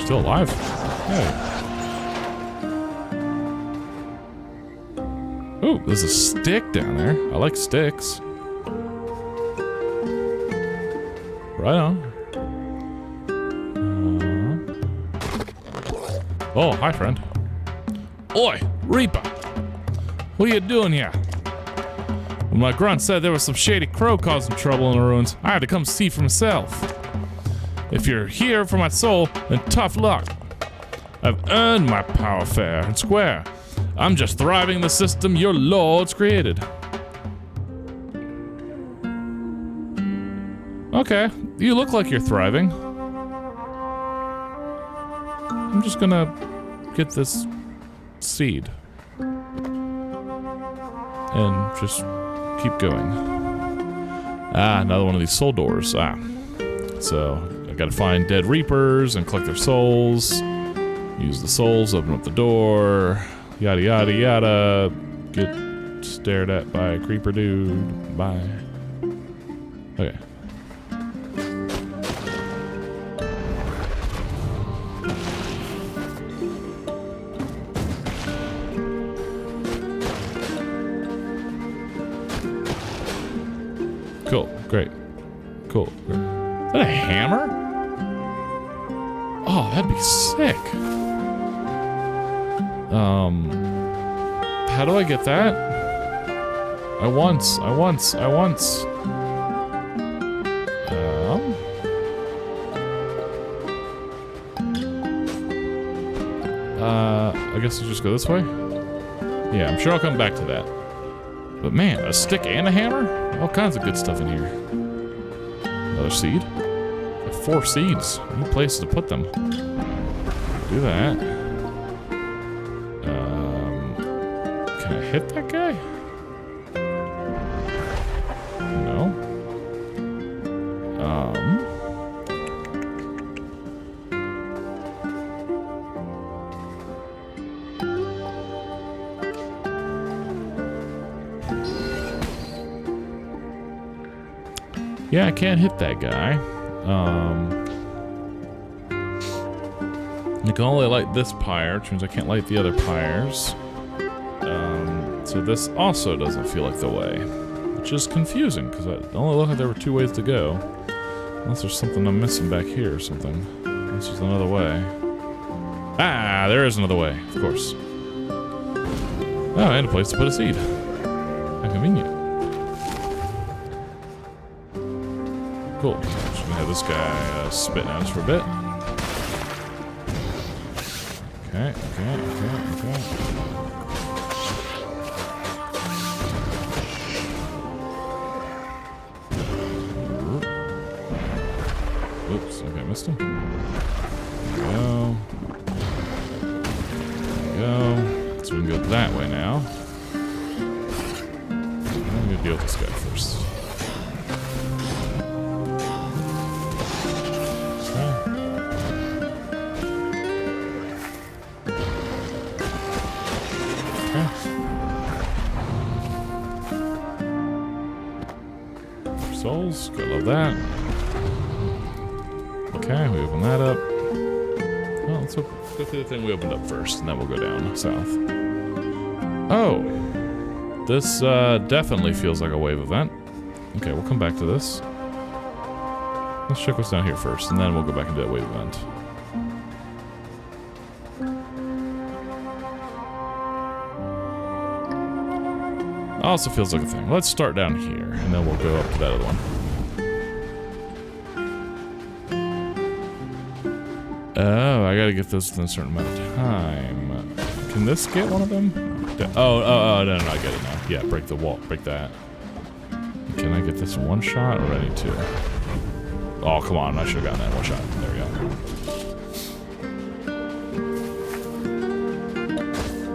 Still alive? Hey. Ooh, there's a stick down there. I like sticks. Right on. Oh, hi, friend. Oi, Reaper. What are you doing here? When my grunt said there was some shady crow causing trouble in the ruins, I had to come see for myself. If you're here for my soul, then tough luck. I've earned my power fair and square. I'm just thriving in the system your lords created. Okay, you look like you're thriving. I'm just gonna get this seed. And just keep going. Ah, another one of these soul doors. Ah. So, I gotta find dead reapers and collect their souls. Use the souls, open up the door. Yada yada yada. Get stared at by a creeper dude. Bye. Okay. Cool. Great. Cool. Great. Is that a hammer? Oh, that'd be sick. How do I get that? I once. I guess I'll just go this way? Yeah, I'm sure I'll come back to that. But man, a stick and a hammer? All kinds of good stuff in here. Another seed? Got 4 seeds. Any place to put them. Do that. Can I hit that guy? No. Yeah, I can't hit that guy. I can only light this pyre, which means I can't light the other pyres. So this also doesn't feel like the way, which is confusing, because it only looked like there were 2 ways to go. Unless there's something I'm missing back here or something. This is another way. Ah, there is another way, of course. Oh, and a place to put a seed. How convenient. Cool. Just gonna have this guy spitting at us for a bit. Okay. Oops, okay, missed him. There we go. So we can go that way now. I'm gonna deal with this guy first. souls. Gotta love that. Okay, we open that up. Well, let's go through the thing we opened up first, and then we'll go down south. Oh! This definitely feels like a wave event. Okay, we'll come back to this. Let's check what's down here first, and then we'll go back into that wave event. Also feels like a thing. Let's start down here, and then we'll go up to that other one. Oh, I gotta get those within a certain amount of time. Can this get one of them? Oh, no, I get it now. Yeah, break the wall, break that. Can I get this in one shot, or I need two? Oh, come on, I should have gotten that in one shot. There we go.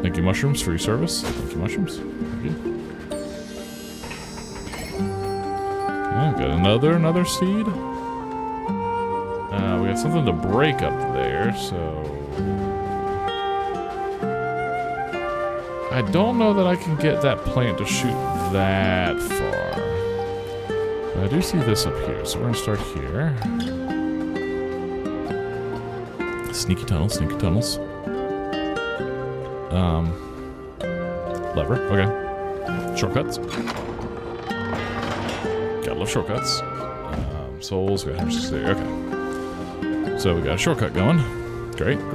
Thank you, mushrooms, for your service. Thank you, mushrooms. Thank you. Okay, got another seed. We got something to break up there, so... I don't know that I can get that plant to shoot that far. But I do see this up here, so we're gonna start here. Sneaky tunnels, sneaky tunnels. Lever, okay. Shortcuts. Gotta love shortcuts. Souls, we got 160 there, okay. So we got a shortcut going. Great. Now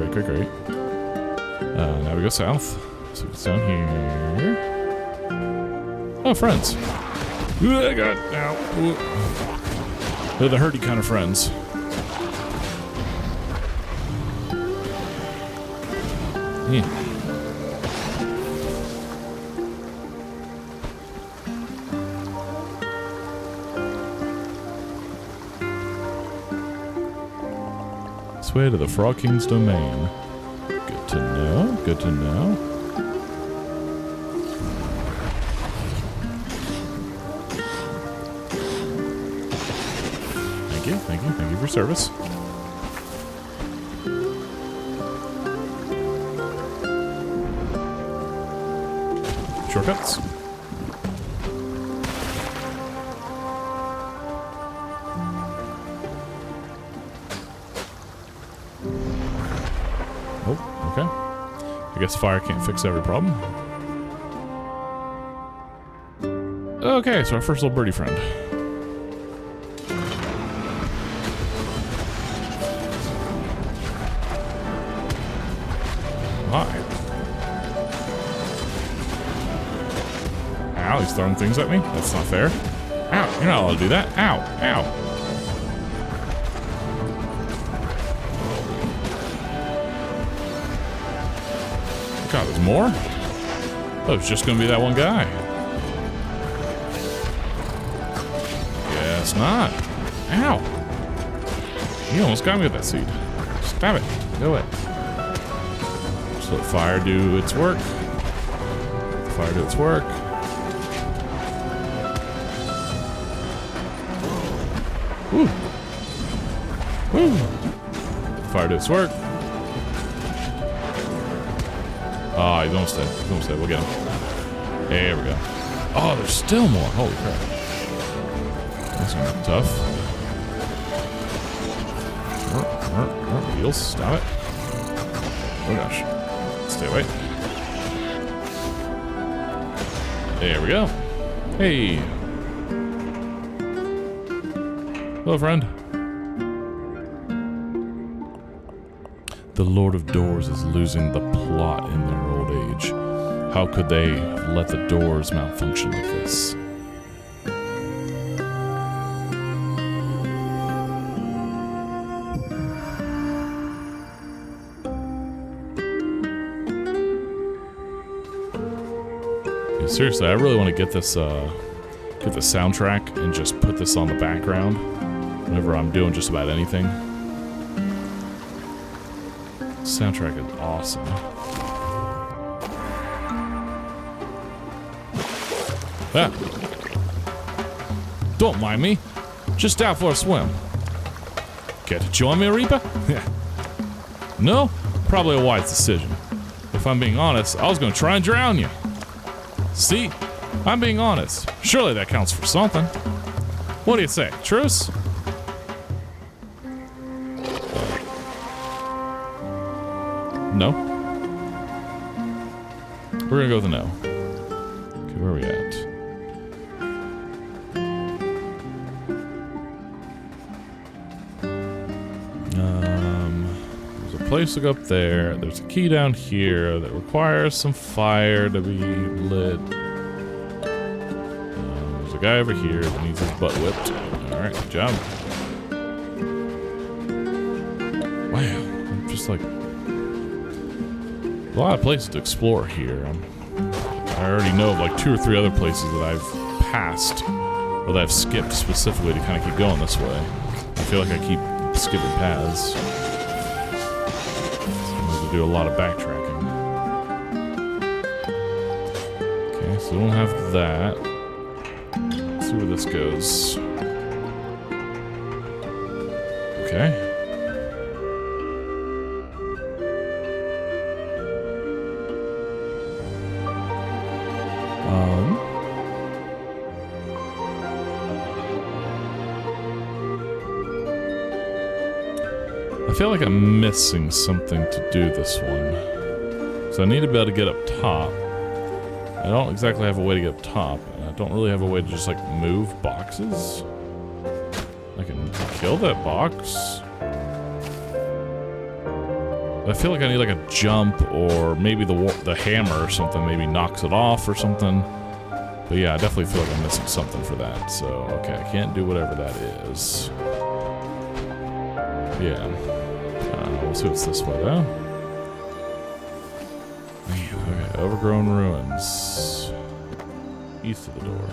we go south. So it's down here. Oh, friends. Ooh, I got ow. Ooh. They're the hurty kind of friends. Yeah. Way to the Frog King's domain. Good to know. Good to know. Thank you. Thank you for service. Shortcuts. Okay. I guess fire can't fix every problem. Okay, so our first little birdie friend. Hi. Ow, he's throwing things at me? That's not fair. Ow, you're not allowed to do that. Ow, ow. God, there's more? Oh, it's just gonna be that one guy. Guess not. Ow! You almost got me with that seed. Stop it. Go away. Just let fire do its work. Fire do its work. Woo! Woo! Fire do its work. Oh, he's almost dead. He's almost dead. We'll get him. There we go. Oh, there's still more. Holy crap. That's gonna be tough. Wheels. Stop it. Oh, gosh. Stay away. There we go. Hey. Hello, friend. The Lord of Doors is losing the plot in their old age. How could they let the doors malfunction like this? Yeah, seriously, I really want to get this get the soundtrack and just put this on the background whenever I'm doing just about anything. Soundtrack is awesome. Ah. Don't mind me. Just out for a swim. Care to join me, Reaper? No? Probably a wise decision. If I'm being honest, I was gonna try and drown you. See? I'm being honest. Surely that counts for something. What do you say? Truce? No? We're gonna go with a no. Okay, where are we at? There's a place to go up there. There's a key down here that requires some fire to be lit. There's a guy over here that needs his butt whipped. Alright, good job. Wow, I'm just like... a lot of places to explore here. I already know of like 2 or 3 other places that I've passed or that I've skipped specifically to kind of keep going this way. I feel like I keep skipping paths. So I have to do a lot of backtracking. Okay, so we don't have that. Let's see where this goes. Okay. I feel like I'm missing something to do this one. So I need to be able to get up top. I don't exactly have a way to get up top. And I don't really have a way to just like move boxes. I can kill that box. I feel like I need like a jump or maybe the hammer or something maybe knocks it off or something. But yeah, I definitely feel like I'm missing something for that. So, okay, I can't do whatever that is. Yeah. We'll see what's this way, though. Man, okay, Overgrown Ruins. East of the door.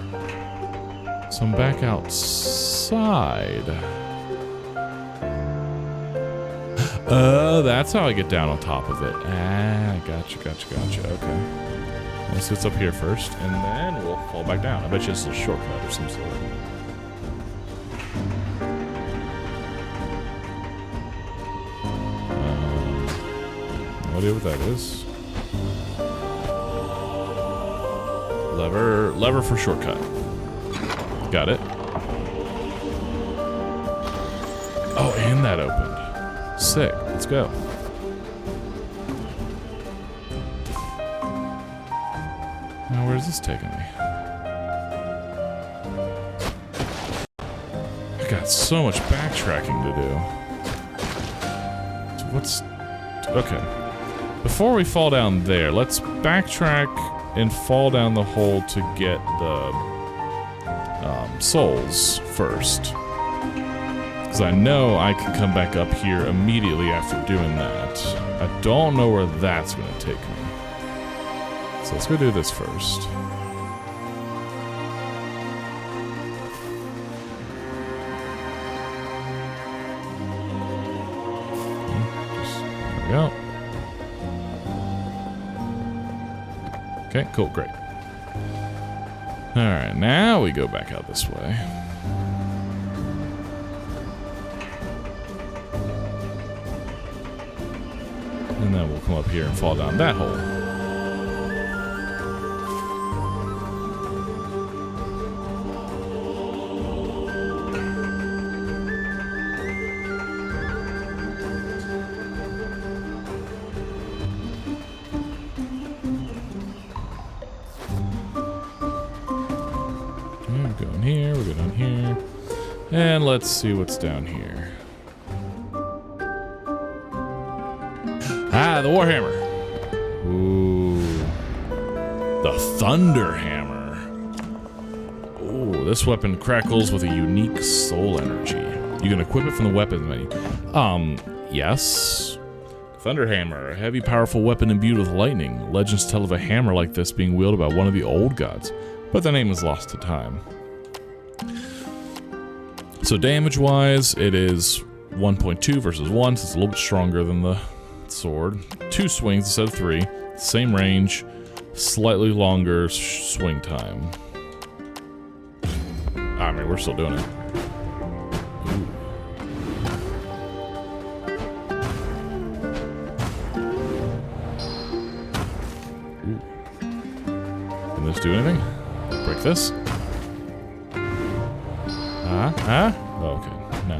So I'm back outside. That's how I get down on top of it. Ah, gotcha. Okay. Let's see what's up here first, and then we'll fall back down. I bet you it's a shortcut or some sort. No idea what that is. Lever for shortcut. Got it. Oh, and that opened. Sick. Let's go. Now, where's this taking me? I got so much backtracking to do. What's... Okay. Before we fall down there, let's backtrack and fall down the hole to get the souls first. Because I know I can come back up here immediately after doing that. I don't know where that's going to take me. So let's go do this first. There we go. Okay, cool, great. Alright, now we go back out this way. And then we'll come up here and fall down that hole. We're going here, we're going here. And let's see what's down here. Ah, the Warhammer. Ooh. The Thunder Hammer. Ooh, this weapon crackles with a unique soul energy. You can equip it from the weapons menu. Yes. Thunder Hammer, a heavy, powerful weapon imbued with lightning. Legends tell of a hammer like this being wielded by one of the old gods, but the name is lost to time. So damage-wise, it is 1.2 versus 1, so it's a little bit stronger than the sword. 2 swings instead of 3. Same range, slightly longer swing time. I mean, we're still doing it. Ooh. Ooh. Can this do anything? Break this? Huh? Oh, okay. No.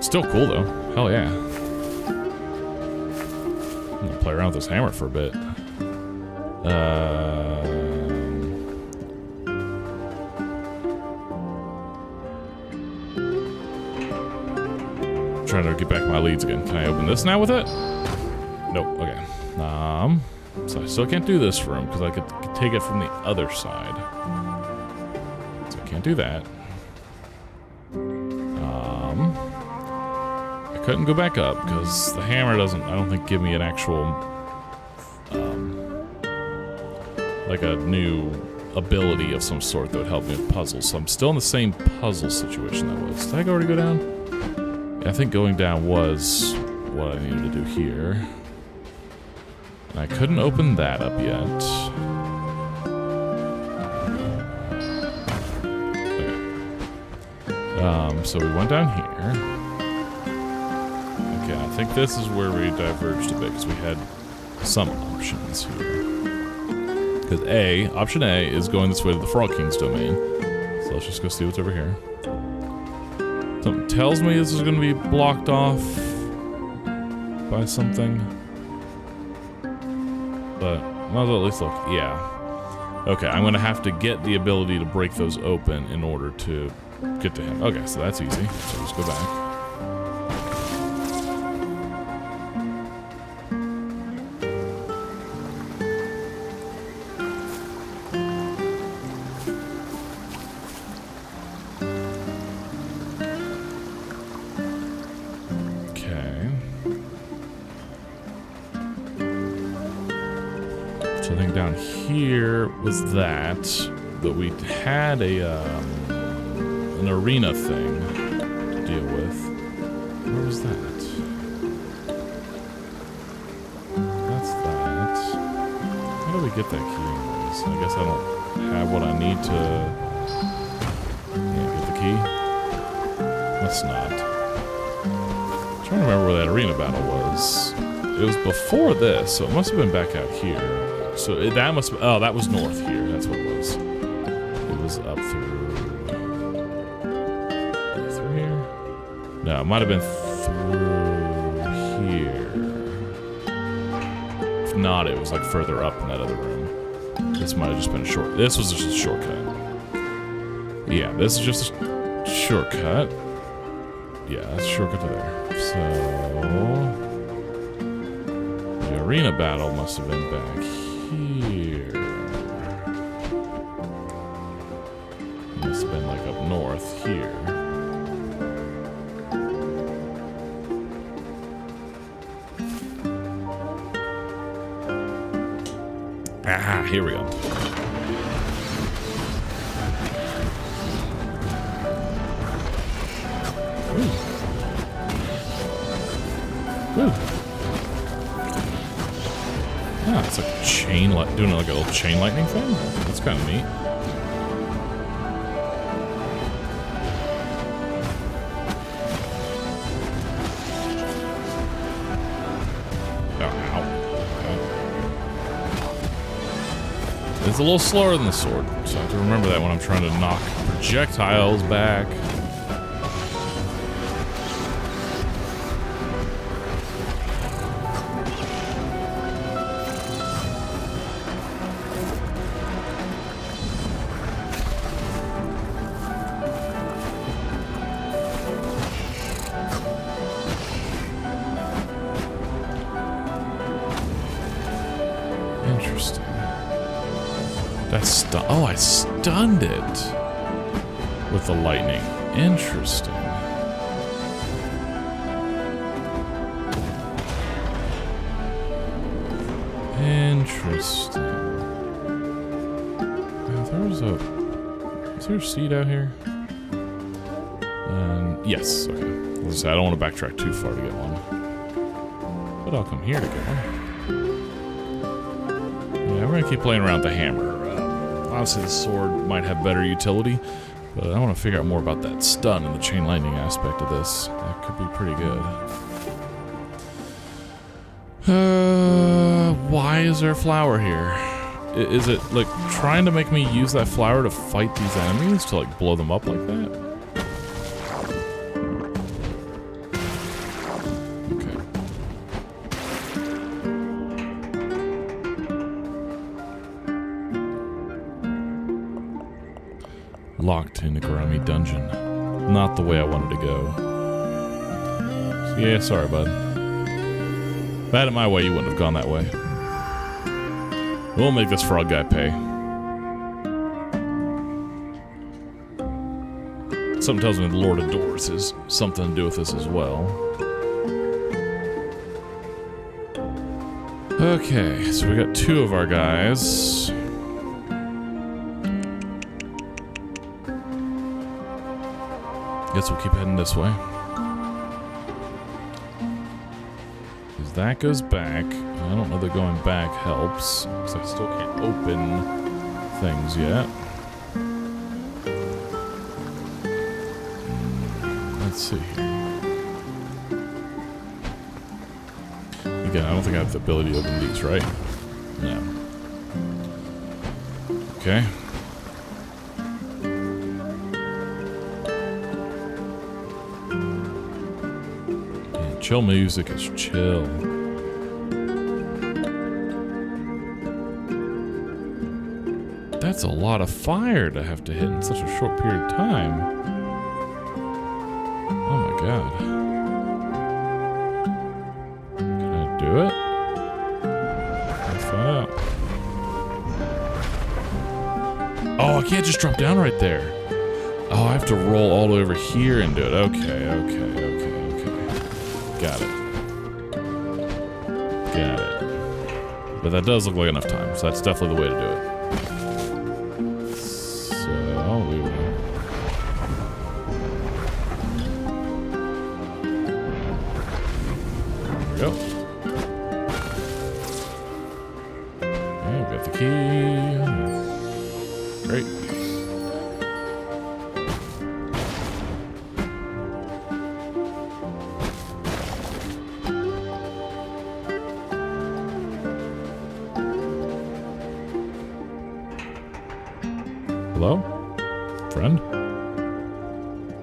Still cool, though. Hell yeah. I'm gonna play around with this hammer for a bit. Trying to get back my leads again. Can I open this now with it? Nope. Okay. So I still can't do this room because I could take it from the other side. So I can't do that. I couldn't go back up because the hammer doesn't, I don't think, give me an actual, like a new ability of some sort that would help me with puzzles. So I'm still in the same puzzle situation that was. Did I already go down? I think going down was what I needed to do here. And I couldn't open that up yet. Okay. So we went down here. Okay, I think this is where we diverged a bit because we had some options here. Because option A is going this way to the Frog King's domain. So let's just go see what's over here. Something tells me this is going to be blocked off by something. But might as well at least look. Yeah. Okay, I'm going to have to get the ability to break those open in order to get to him. Okay, so that's easy. So let's go back. So I think down here was that, but we had an arena thing to deal with. Where was that? That's that. How do we get that key anyways? I guess I don't have what I need to get the key. Must not. I'm trying to remember where that arena battle was. It was before this, so it must have been back out here. So that must be, oh, that was north here. That's what it was. It was up through here? No, it might have been through here. If not, it was like further up in that other room. This might have just been a short. This was just a shortcut. Yeah, this is just a shortcut. Yeah, that's a shortcut to there. So the arena battle must have been back here. Must have been like up north here. Ah, here we go. Ooh. Ooh. Ah, it's like chain doing like a little chain lightning thing. That's kind of neat. Oh, ow. Okay. It's a little slower than the sword, so I have to remember that when I'm trying to knock projectiles back. Interesting. That's oh, I stunned it with the lightning. Interesting. Interesting. Is there a seed out here? Yes. Okay. I don't want to backtrack too far to get one, but I'll come here to get one. Yeah, we're gonna keep playing around with the hammer. Obviously, the sword might have better utility, but I want to figure out more about that stun and the chain lightning aspect of this. That could be pretty good. Why is there a flower here? Is it, like, trying to make me use that flower to fight these enemies? To, like, blow them up like that? Okay. Locked in a grimy dungeon. Not the way I wanted to go. So, yeah, sorry, bud. If I had it my way, you wouldn't have gone that way. We'll make this frog guy pay. Something tells me the Lord of Doors has something to do with this as well. Okay, so we got 2 of our guys. Guess we'll keep heading this way. Because that goes back. I don't know that going back helps, because I still can't open things yet. Let's see here. Again, I don't think I have the ability to open these, right? No. Okay. Man, chill music is chill. That's a lot of fire to have to hit in such a short period of time. Oh my god. Can I do it? Let's find out. Oh, I can't just drop down right there. Oh, I have to roll all the way over here and do it. Okay. Got it. But that does look like enough time, so that's definitely the way to do it. Go. Okay, we got the key. Great. Hello? Friend?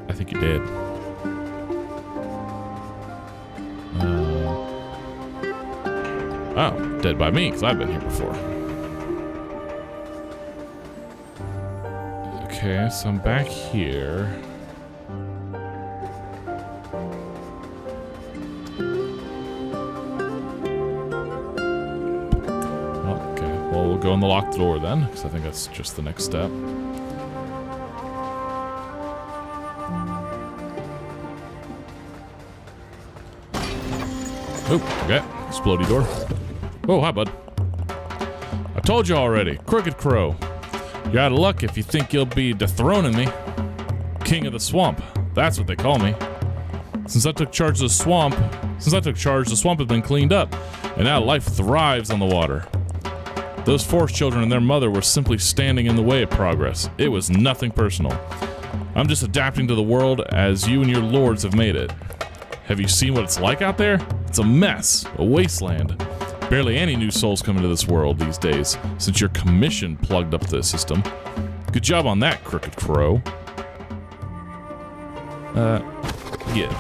I think you're dead. Oh, dead by me, because I've been here before. Okay, so I'm back here. Oh, okay, well, we'll go and lock the door then, because I think that's just the next step. Oh, okay, explodey door. Oh, hi, bud. I told you already. Crooked Crow. You're out of luck if you think you'll be dethroning me. King of the Swamp. That's what they call me. Since I took charge of the swamp has been cleaned up, and now life thrives on the water. Those forest children and their mother were simply standing in the way of progress. It was nothing personal. I'm just adapting to the world as you and your lords have made it. Have you seen what it's like out there? It's a mess. A wasteland. Barely any new souls come into this world these days, since your commission plugged up the system. Good job on that, Crooked Crow. Yeah.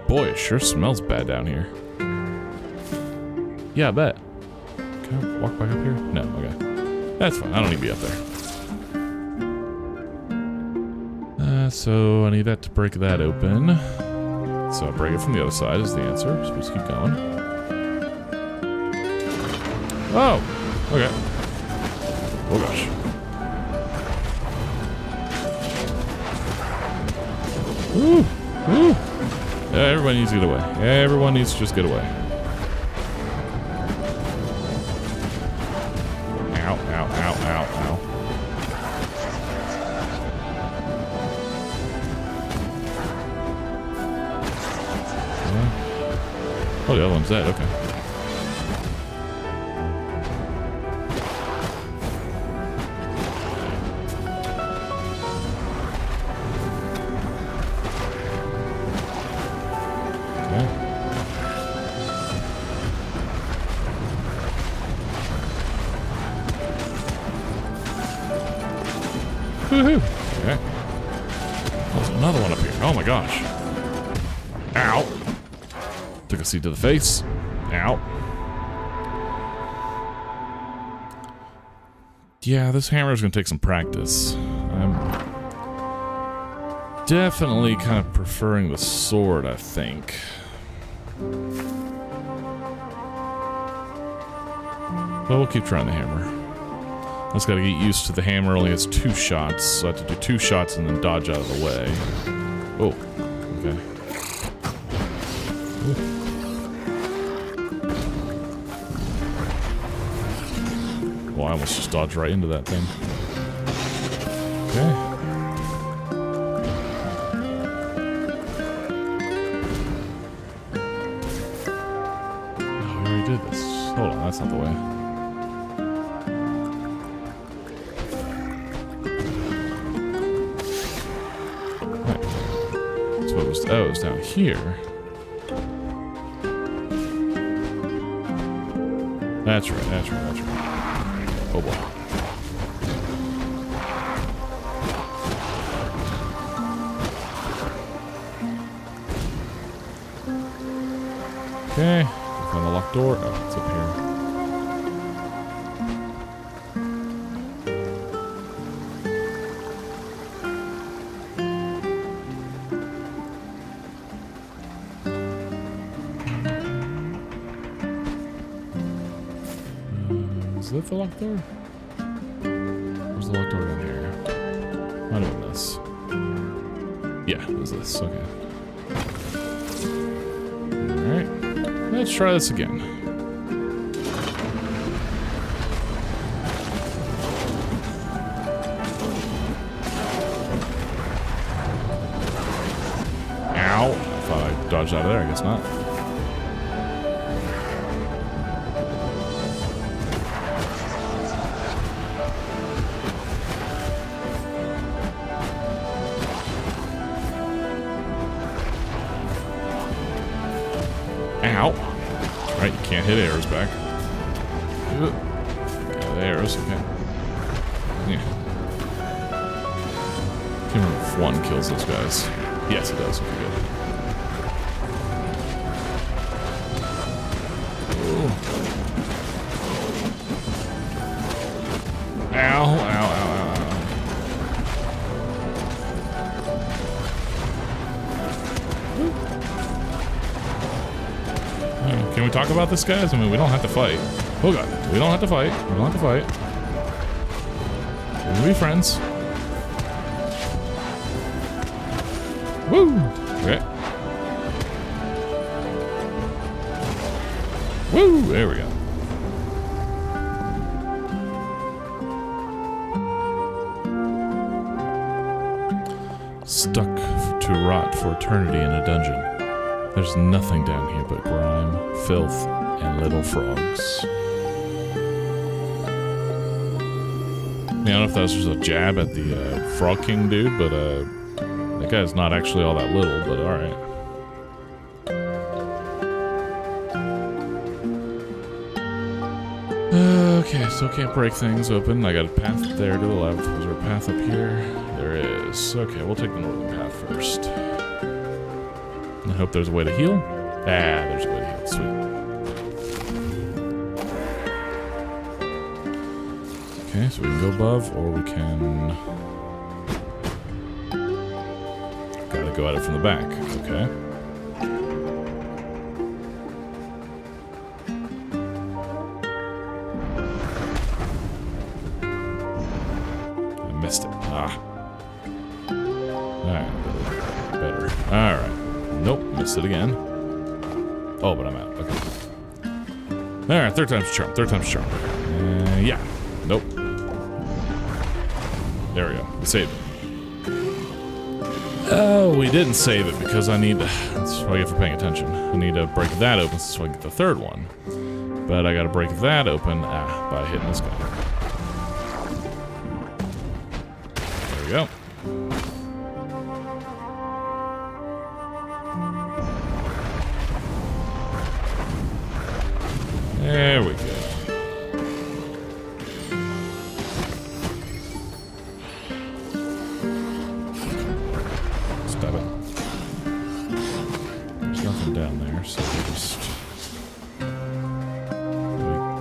Boy, it sure smells bad down here. Yeah, I bet. Can I walk back up here? No, okay. That's fine, I don't need to be up there. So I need that to break that open. So I'll break it from the other side is the answer. So just keep going. Oh! Okay. Oh gosh. Woo! Woo! Yeah, everybody needs to get away. Everyone needs to just get away. Ow, ow, ow, ow, ow. Oh, the other one's dead, okay. Woohoo! Okay. There's another one up here. Oh my gosh. Ow. Took a seat to the face. Ow. Yeah, this hammer is going to take some practice. I'm definitely kind of preferring the sword, I think. But we'll keep trying the hammer. I just gotta get used to the hammer only has 2 shots, so I have to do 2 shots and then dodge out of the way. Oh, okay. Ooh. Well, I almost just dodged right into that thing. Okay. Oh, we already did this. Hold on, that's not the way. Oh, it's down here. That's right, that's right, that's right. Oh boy. Okay, found the locked door. Oh, it's up here. Is that the locked door? Where's the locked door down here? Might have been this. Yeah, it was this. Okay. Alright. Let's try this again. Ow! I thought I dodged out of there. I guess not. Ow. Right, you can't hit arrows back. Yeah, the arrows, okay. Yeah. Can't remember if 1 kills those guys. Yes, it does. Okay, good. Ooh. Ow, ow, ow, ow, Can we talk about this, guys? I mean, we don't have to fight. Oh god, we don't have to fight. We don't have to fight. We'll be friends. Woo! Okay. Woo! There we go. Stuck to rot for eternity in a dungeon. There's nothing down here but grime, filth, and little frogs. I don't know if that was just a jab at the Frog King dude, but that guy's not actually all that little, but alright. Okay, still can't break things open. I got a path there to the left. Is there a path up here? There is. Okay, we'll take the northern path first. I hope there's a way to heal. Ah, there's a way to heal. Sweet. Okay, so we can go above, or we can... Gotta go at it from the back. Okay. I missed it. Ah. Alright. Better. Alright. Nope, missed it again. Oh, but I'm out. Okay. Alright, third time's a charm. Third time's a charm. Yeah. Nope. There we go. We saved it. Oh, we didn't save it because I need to... That's what I get for paying attention. I need to break that open so I can get the third one. But I gotta break that open by hitting this guy. There we go. There we go. stab it. There's nothing down there, so we just...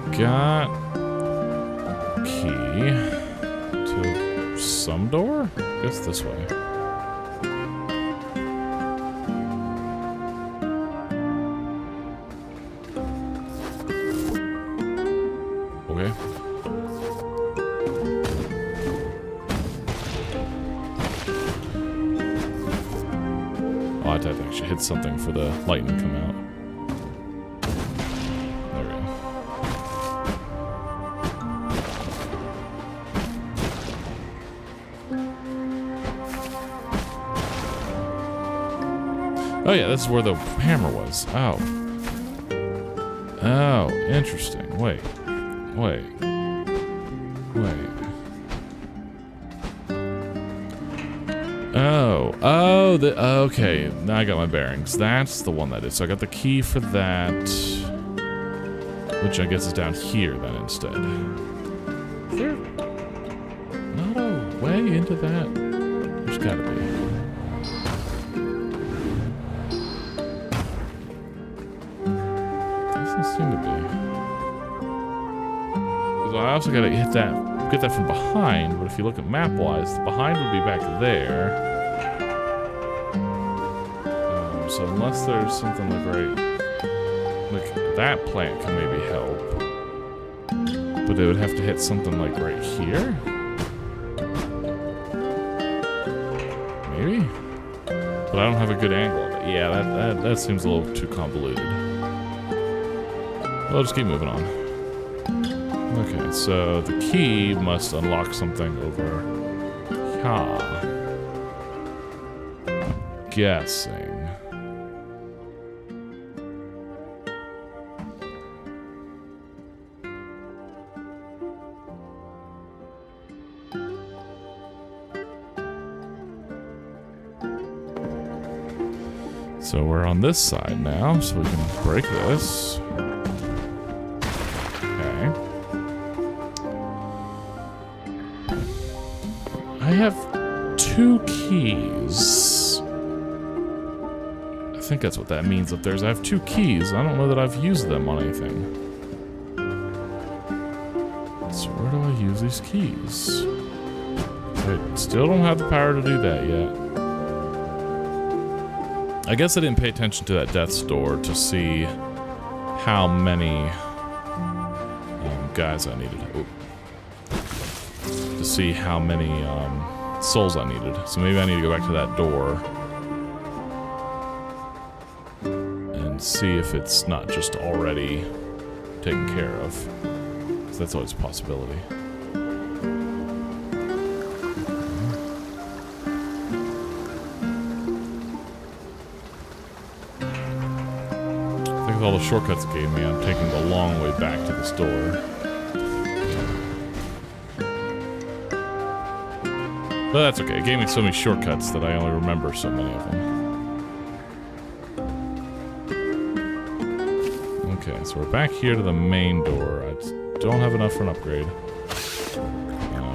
We got... key to some door? I guess this way. Okay. Oh, I had to actually hit something for the lightning to come out. There we go. Oh yeah, this is where the hammer was. Oh. Oh, interesting. Wait. Wait. Wait. Oh. Oh, okay. Now I got my bearings. That's the one that is. So I got the key for that. Which I guess is down here then instead. Is there not a way into that? There's gotta be. Seem to be. Because I also gotta hit that, get that from behind, but if you look at map-wise, the behind would be back there. So unless there's something like like that plant can maybe help. But it would have to hit something like right here? Maybe? But I don't have a good angle of it. Yeah, that seems a little too convoluted. We'll just keep moving on. Okay, so the key must unlock something over here. Guessing. So we're on this side now, so we can break this. I have 2 keys. I think that's what that means up there. I have 2 keys. I don't know that I've used them on anything. So where do I use these keys? I still don't have the power to do that yet. I guess I didn't pay attention to that death's door to see how many guys I needed. Ooh. To see how many souls I needed. So maybe I need to go back to that door and see if it's not just already taken care of. So that's always a possibility. I think with all the shortcuts it gave me, I'm taking the long way back to this door. But that's okay. It gave me so many shortcuts that I only remember so many of them. Okay, so we're back here to the main door. I don't have enough for an upgrade.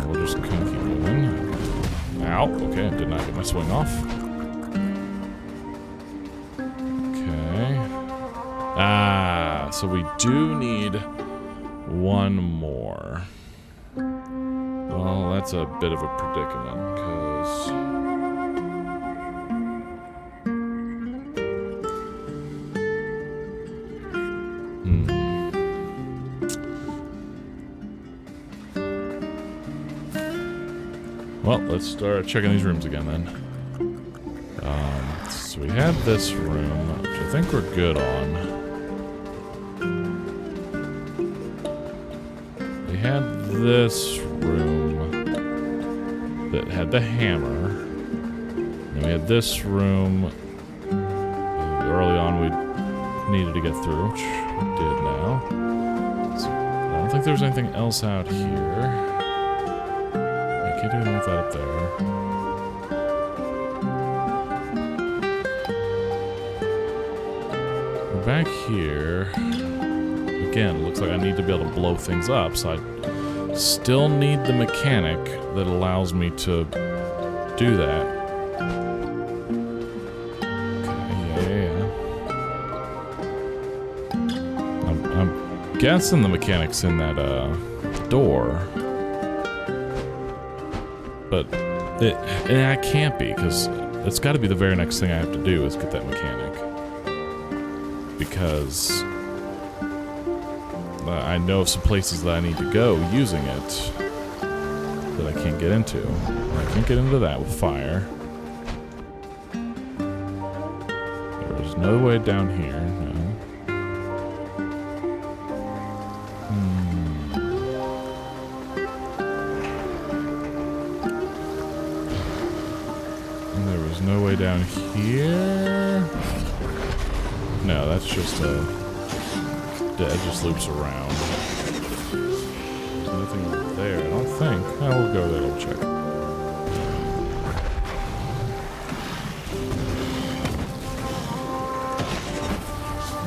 We'll just keep moving. Ow. Okay, did not get my swing off. Okay. Ah, so we do need one more. Well, that's a bit of a predicament, because... Well, let's start checking these rooms again, then. So we had this room, which I think we're good on. We had this room that had the hammer. And we had this room early on we needed to get through, which we did now. So I don't think there's anything else out here. I can't do anything with that up there. We're back here. Again, it looks like I need to be able to blow things up, so I still need the mechanic that allows me to do that. guessing the mechanic's in that door. But it can't be, because it's got to be the very next thing I have to do is get that mechanic. Because I know of some places that I need to go using it that I can't get into. I can't get into that with fire. There's no way down here, no. And there was no way down here. No, that's just a... It just loops around. There's nothing over there, I don't think. Oh, we'll go there, we'll check.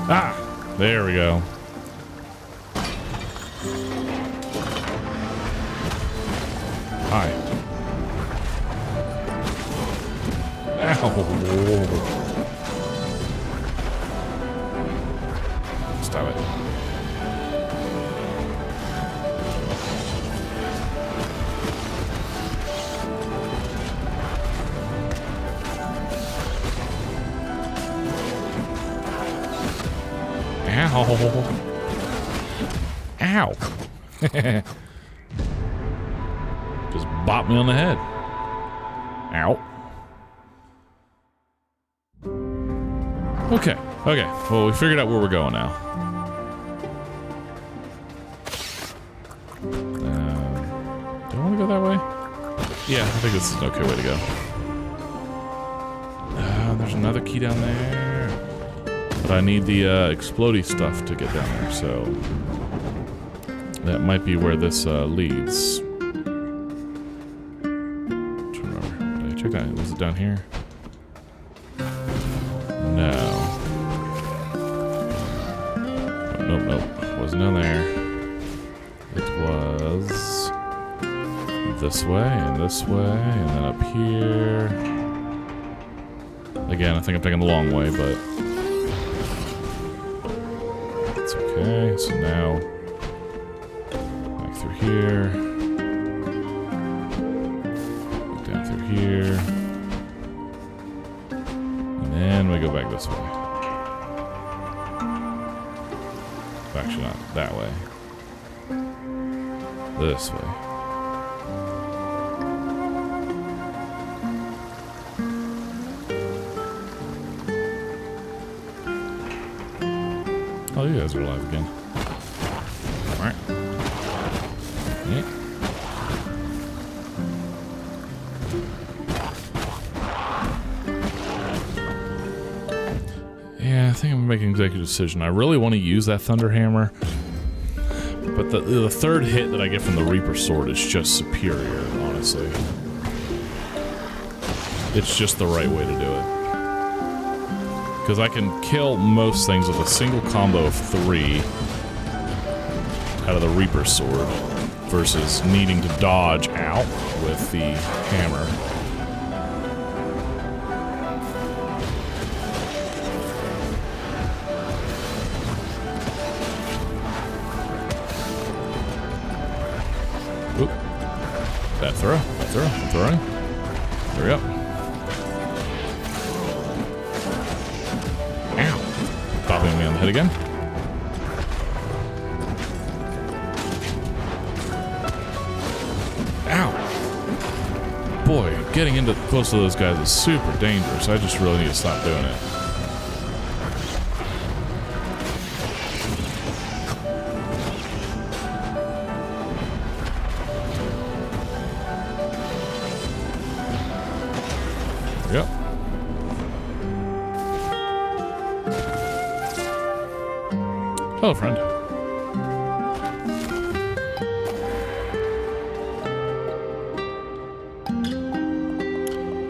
Ah! There we go. Hi. Ow! Stop it. Ow. Ow. Just bopped me on the head. Ow. Okay. Okay. Well, we figured out where we're going now. Do I want to go that way? Yeah, I think this is an okay way to go. There's another key down there. But I need the explodey stuff to get down there, so that might be where this leads. Did I check that? Was it down here? No. Oh, nope, nope. Wasn't down there. It was this way, and then up here. Again, I think I'm taking the long way, but it's okay. So now, back through here, down through here, and then we go back this way. Actually, not that way. This way. Oh, you guys are alive again. Alright. Yeah. Yeah, I think I'm making an executive decision. I really want to use that Thunder Hammer, but the third hit that I get from the Reaper Sword is just superior, honestly. It's just the right way to do it. Because I can kill most things with a single combo of 3 out of the Reaper Sword versus needing to dodge out with the hammer. Oop. That throw. That throw. I'm throwing. There we go. Popping me on the head again. Ow! Boy, getting into close to those guys is super dangerous. I just really need to stop doing it. There we go. Hello, friend.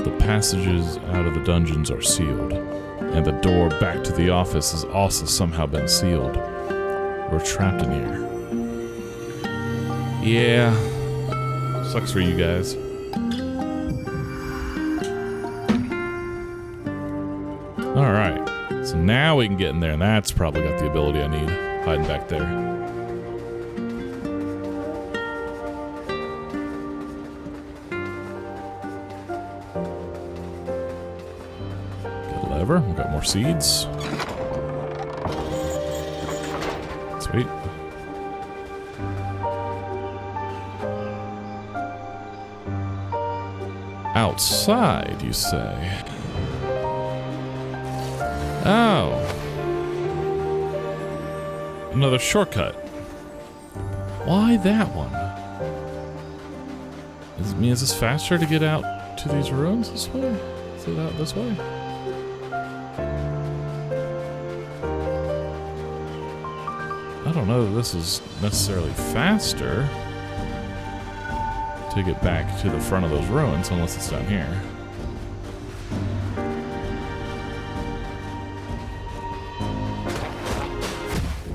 The passages out of the dungeons are sealed, and the door back to the office has also somehow been sealed. We're trapped in here. Yeah. Sucks for you guys. Alright. So now we can get in there, and that's probably got the ability I need. Hiding back there. whatever. We've got more seeds. Sweet. Outside, you say? Oh. Another shortcut. Why that one? Is this faster to get out to these ruins this way? Is it out this way? I don't know that this is necessarily faster to get back to the front of those ruins, unless it's down here.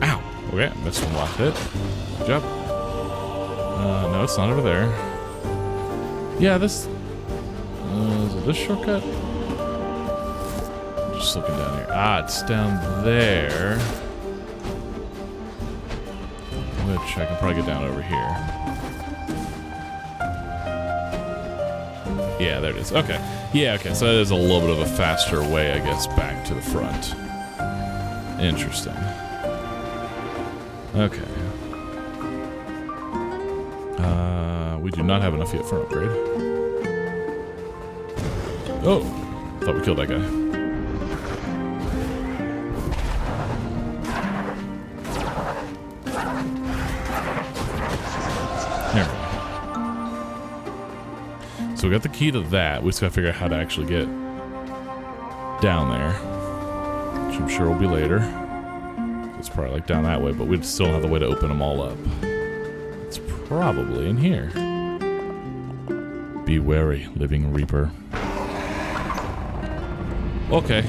Ow! Okay, missed one last hit. Good job. No, it's not over there. Yeah, this... is it this shortcut? Just looking down here. Ah, it's down there. Which I can probably get down over here. Yeah, there it is. Okay. Yeah, okay. So that is a little bit of a faster way, I guess, back to the front. Interesting. Okay. We do not have enough yet for an upgrade. Oh! Thought we killed that guy. There we go. So we got the key to that. We just gotta figure out how to actually get down there. Which I'm sure will be later. It's probably like down that way, but we still don't have the way to open them all up. It's probably in here. Be wary, living reaper. Okay.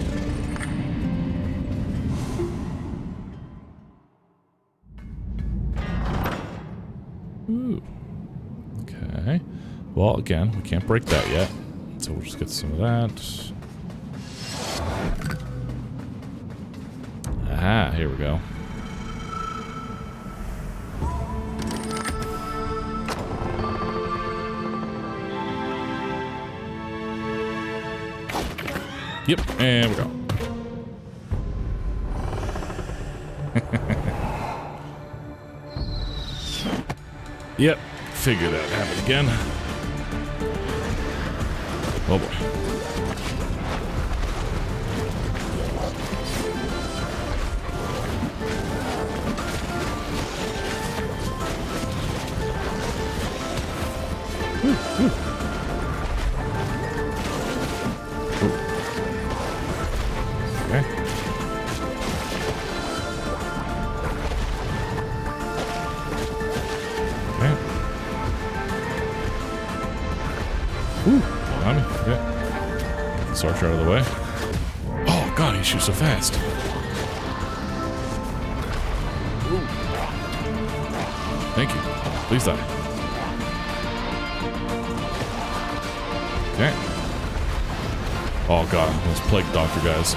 Ooh. Okay. Well, again, we can't break that yet. So we'll just get some of that. Aha, here we go. Yep, and we go. Yep, figure that happened again. Oh boy. Ooh, ooh. Archer out of the way. Oh god, he shoots so fast. Ooh. Thank you. Please die. Okay. Oh god, those plague doctor guys.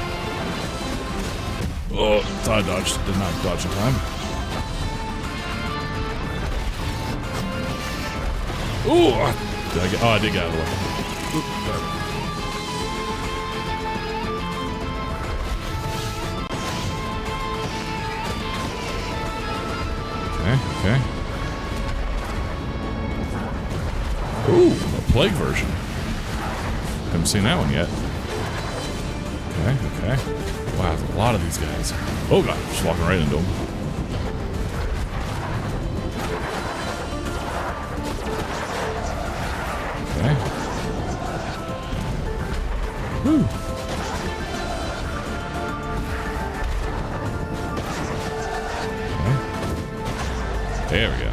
Oh, I dodged. Did not dodge in time. Ooh! Did I get? Oh, I did get out of the way. Ooh, there. Okay. Ooh, a plague version. Haven't seen that one yet. Okay. Wow, there's a lot of these guys. Oh god, just walking right into them. Okay. Woo. There we go.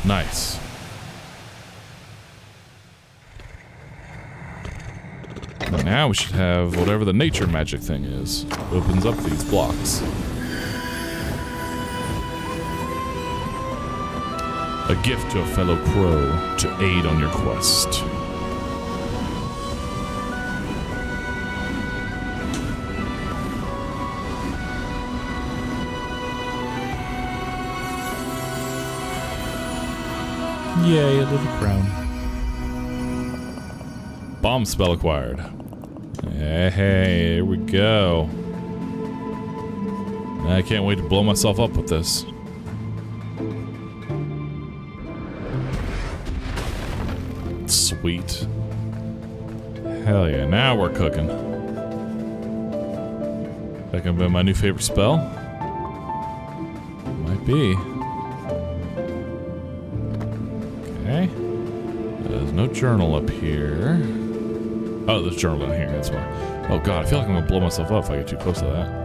Nice. Now we should have whatever the nature magic thing is. Opens up these blocks. A gift to a fellow crow to aid on your quest. Yay, a little crown. Bomb spell acquired. Hey, here we go. I can't wait to blow myself up with this. Sweet. Hell yeah, now we're cooking. That gonna be my new favorite spell? Might be. Okay. There's no journal up here. Oh, there's a journal down here, that's why. Oh god, I feel like I'm gonna blow myself up if I get too close to that.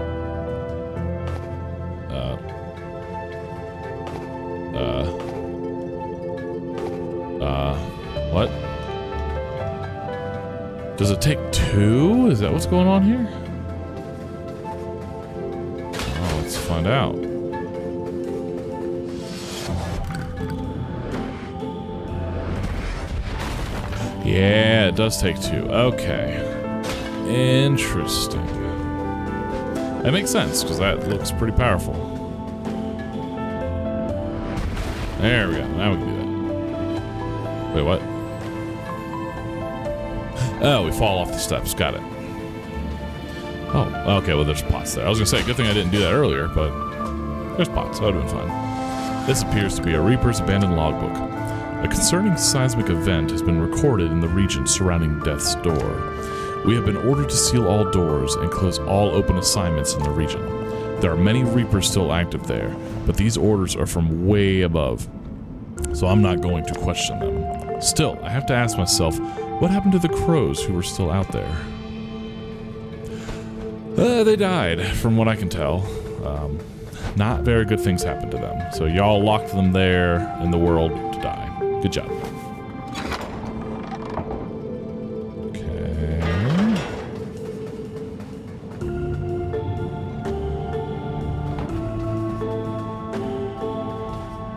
What? Does it take two? Is that what's going on here? Oh, let's find out. Yeah, it does take two. Okay. Interesting. That makes sense, because that looks pretty powerful. There we go. Now we can do that. Wait, what? Oh, we fall off the steps. Got it. Oh, okay. Well, there's pots there. I was going to say, good thing I didn't do that earlier, but there's pots. That would have been fine. This appears to be a Reaper's abandoned logbook. A concerning seismic event has been recorded in the region surrounding Death's Door. We have been ordered to seal all doors and close all open assignments in the region. There are many Reapers still active there, but these orders are from way above, so I'm not going to question them. Still, I have to ask myself, what happened to the crows who were still out there? They died, from what I can tell. Not very good things happened to them, so y'all locked them there in the world to die. Good job. Okay.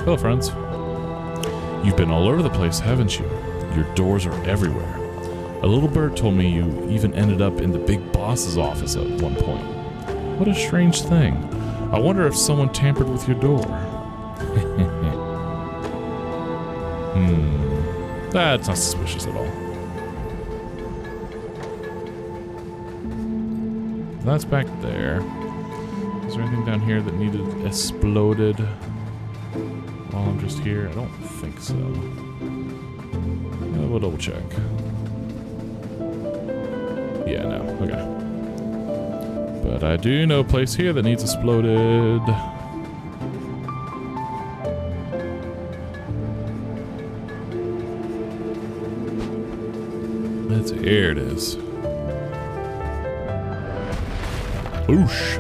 Hello, friends. You've been all over the place, haven't you? Your doors are everywhere. A little bird told me you even ended up in the big boss's office at one point. What a strange thing. I wonder if someone tampered with your door. That's not suspicious at all. That's back there. Is there anything down here that needed exploded while I'm just here? I don't think so. We'll double check. Yeah, no. Okay. But I do know a place here that needs exploded. Here it is. Oosh.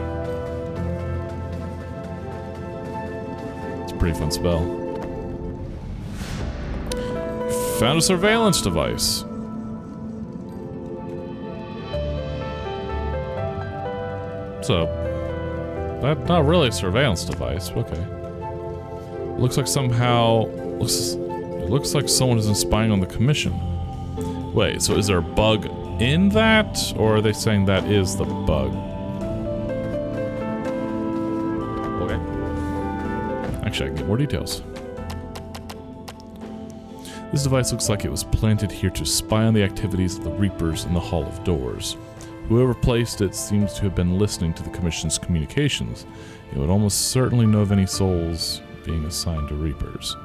It's a pretty fun spell. Found a surveillance device. So, that's not really a surveillance device. Okay. Looks like somehow it looks like someone is spying on the commission. Wait, so is there a bug in that, or are they saying that is the bug? Okay. Actually, I can get more details. This device looks like it was planted here to spy on the activities of the Reapers in the Hall of Doors. Whoever placed it seems to have been listening to the Commission's communications. It would almost certainly know of any souls being assigned to Reapers.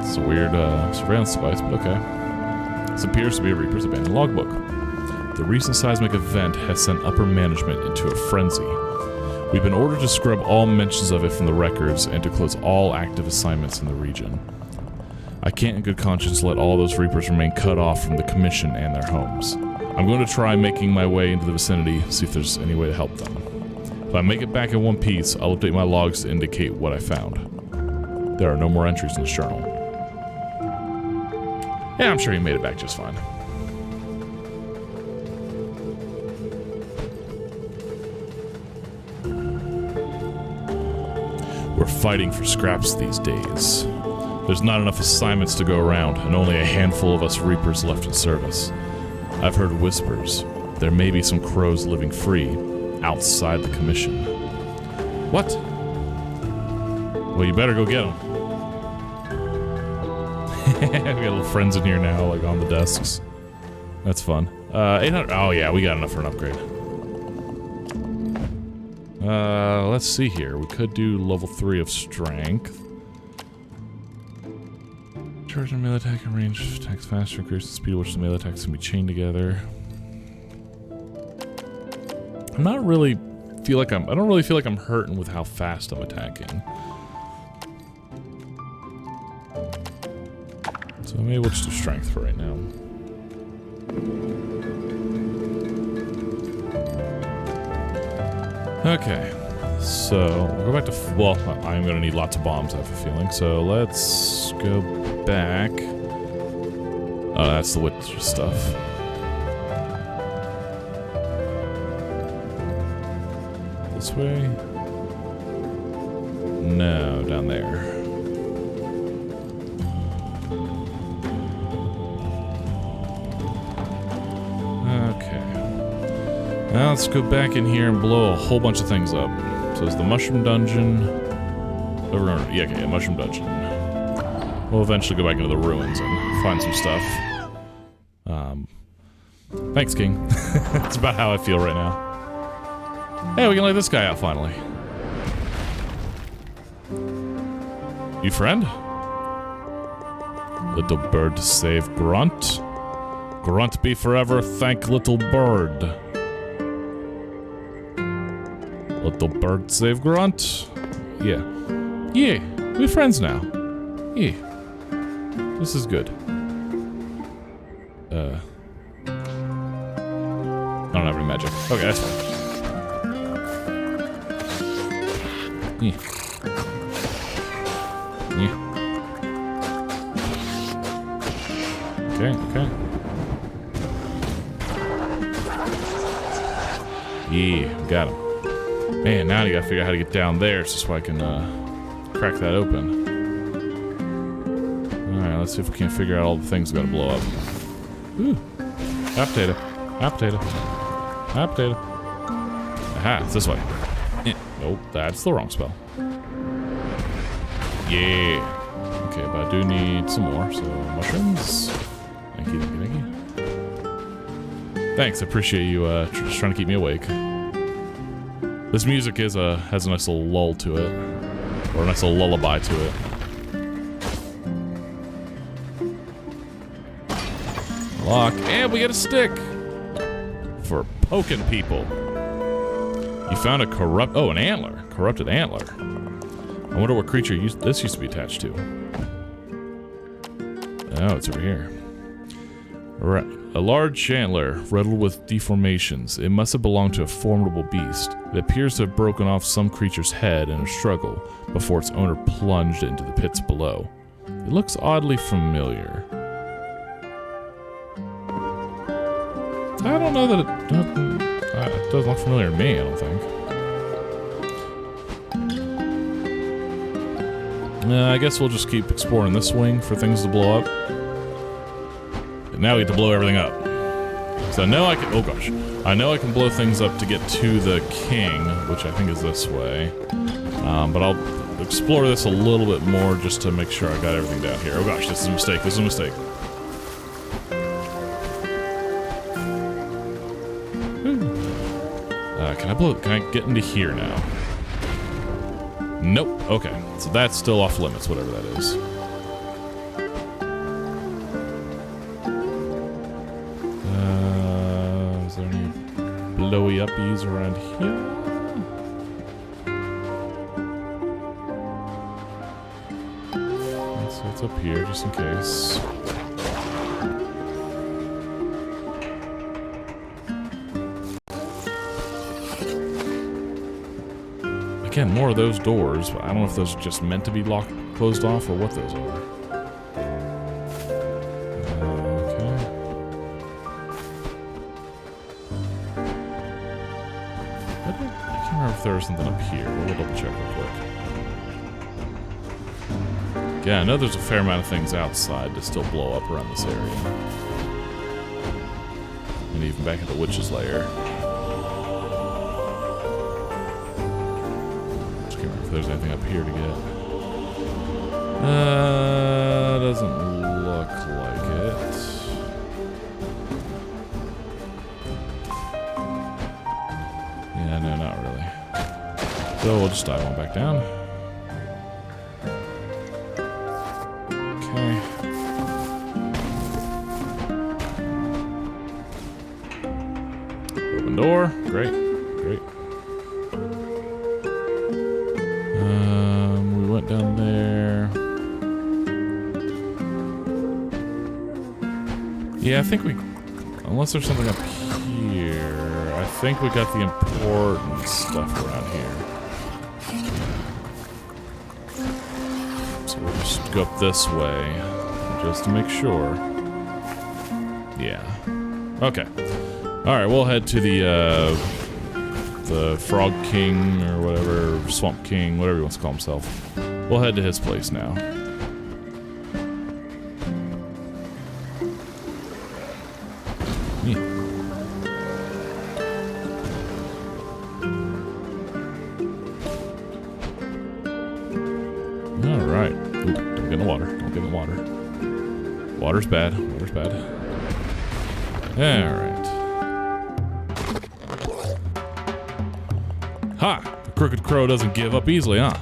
It's a weird surveillance device, but okay. This appears to be a Reaper's abandoned logbook. The recent seismic event has sent upper management into a frenzy. We've been ordered to scrub all mentions of it from the records and to close all active assignments in the region. I can't in good conscience let all those Reapers remain cut off from the Commission and their homes. I'm going to try making my way into the vicinity, see if there's any way to help them. If I make it back in one piece, I'll update my logs to indicate what I found. There are no more entries in this journal. Yeah, I'm sure he made it back just fine. We're fighting for scraps these days. There's not enough assignments to go around, and only a handful of us Reapers left in service. I've heard whispers. There may be some crows living free, outside the Commission. What? Well, you better go get them. We got little friends in here now, like on the desks. That's fun. 800. Oh yeah, we got enough for an upgrade. Let's see here. We could do level 3 of strength. Charge and melee attack and range attacks faster, increases the speed at which the melee attacks can be chained together. I don't really feel like I'm hurting with how fast I'm attacking. So maybe we'll just do strength for right now. Okay, so we'll go back to, well, I'm gonna need lots of bombs, I have a feeling. So let's go back. Oh, that's the witch stuff. This way? No, down there. Now let's go back in here and blow a whole bunch of things up. So it's the mushroom dungeon. Yeah, okay, mushroom dungeon. We'll eventually go back into the ruins and find some stuff. Thanks, King. That's about how I feel right now. Hey, we can lay this guy out finally. You friend? Little bird save Grunt. Grunt be forever, thank little bird. Little bird save Grunt. Yeah. Yeah, we're friends now. Yeah. This is good. I don't have any magic. Okay, that's fine. Yeah. Yeah. Okay, okay. Yeah, got him. Man, now you gotta figure out how to get down there so I can crack that open. Alright, let's see if we can figure out all the things we gotta blow up. Ooh. Hot potato. Hot potato. Hot potato. Aha, it's this way. Nope, that's the wrong spell. Yeah. Okay, but I do need some more, so mushrooms. Thank you, thank you, thank you. Thanks, I appreciate you just trying to keep me awake. This music has a nice little lull to it. Or a nice little lullaby to it. Lock, and we get a stick! For poking people. You found a an antler. Corrupted antler. I wonder what creature this used to be attached to. Oh, it's over here. A large antler, riddled with deformations. It must have belonged to a formidable beast. It appears to have broken off some creature's head in a struggle before its owner plunged into the pits below. It looks oddly familiar. I don't know that it doesn't look familiar to me, I don't think. I guess we'll just keep exploring this wing for things to blow up. And now we get to blow everything up. So I know I can, oh gosh. I know I can blow things up to get to the king, which I think is this way. But I'll explore this a little bit more just to make sure I got everything down here. Oh gosh, this is a mistake, this is a mistake. Can I get into here now? Nope. Okay. So that's still off limits, whatever that is. Is there any blowy uppies around here? So it's up here, just in case. Again, more of those doors, but I don't know if those are just meant to be closed off or what those are. Okay. I can't remember if there was something up here. We'll double check real quick. Yeah, I know there's a fair amount of things outside to still blow up around this area. And even back at the witch's lair. If there's anything up here to get. Doesn't look like it. So we'll just dive on back down. Okay. Open door. Great. Great. We went down there. Yeah, I think we... Unless there's something up here. I think we got the important stuff around here. So we'll just go up this way. Just to make sure. Yeah. Okay. Alright, we'll head to the Frog King or whatever, Swamp King, whatever he wants to call himself. We'll head to his place now. Yeah. Alright. Don't get in the water. Don't get in the water. Water's bad. Water's bad. Alright. Ha! The Crooked Crow doesn't give up easily, huh?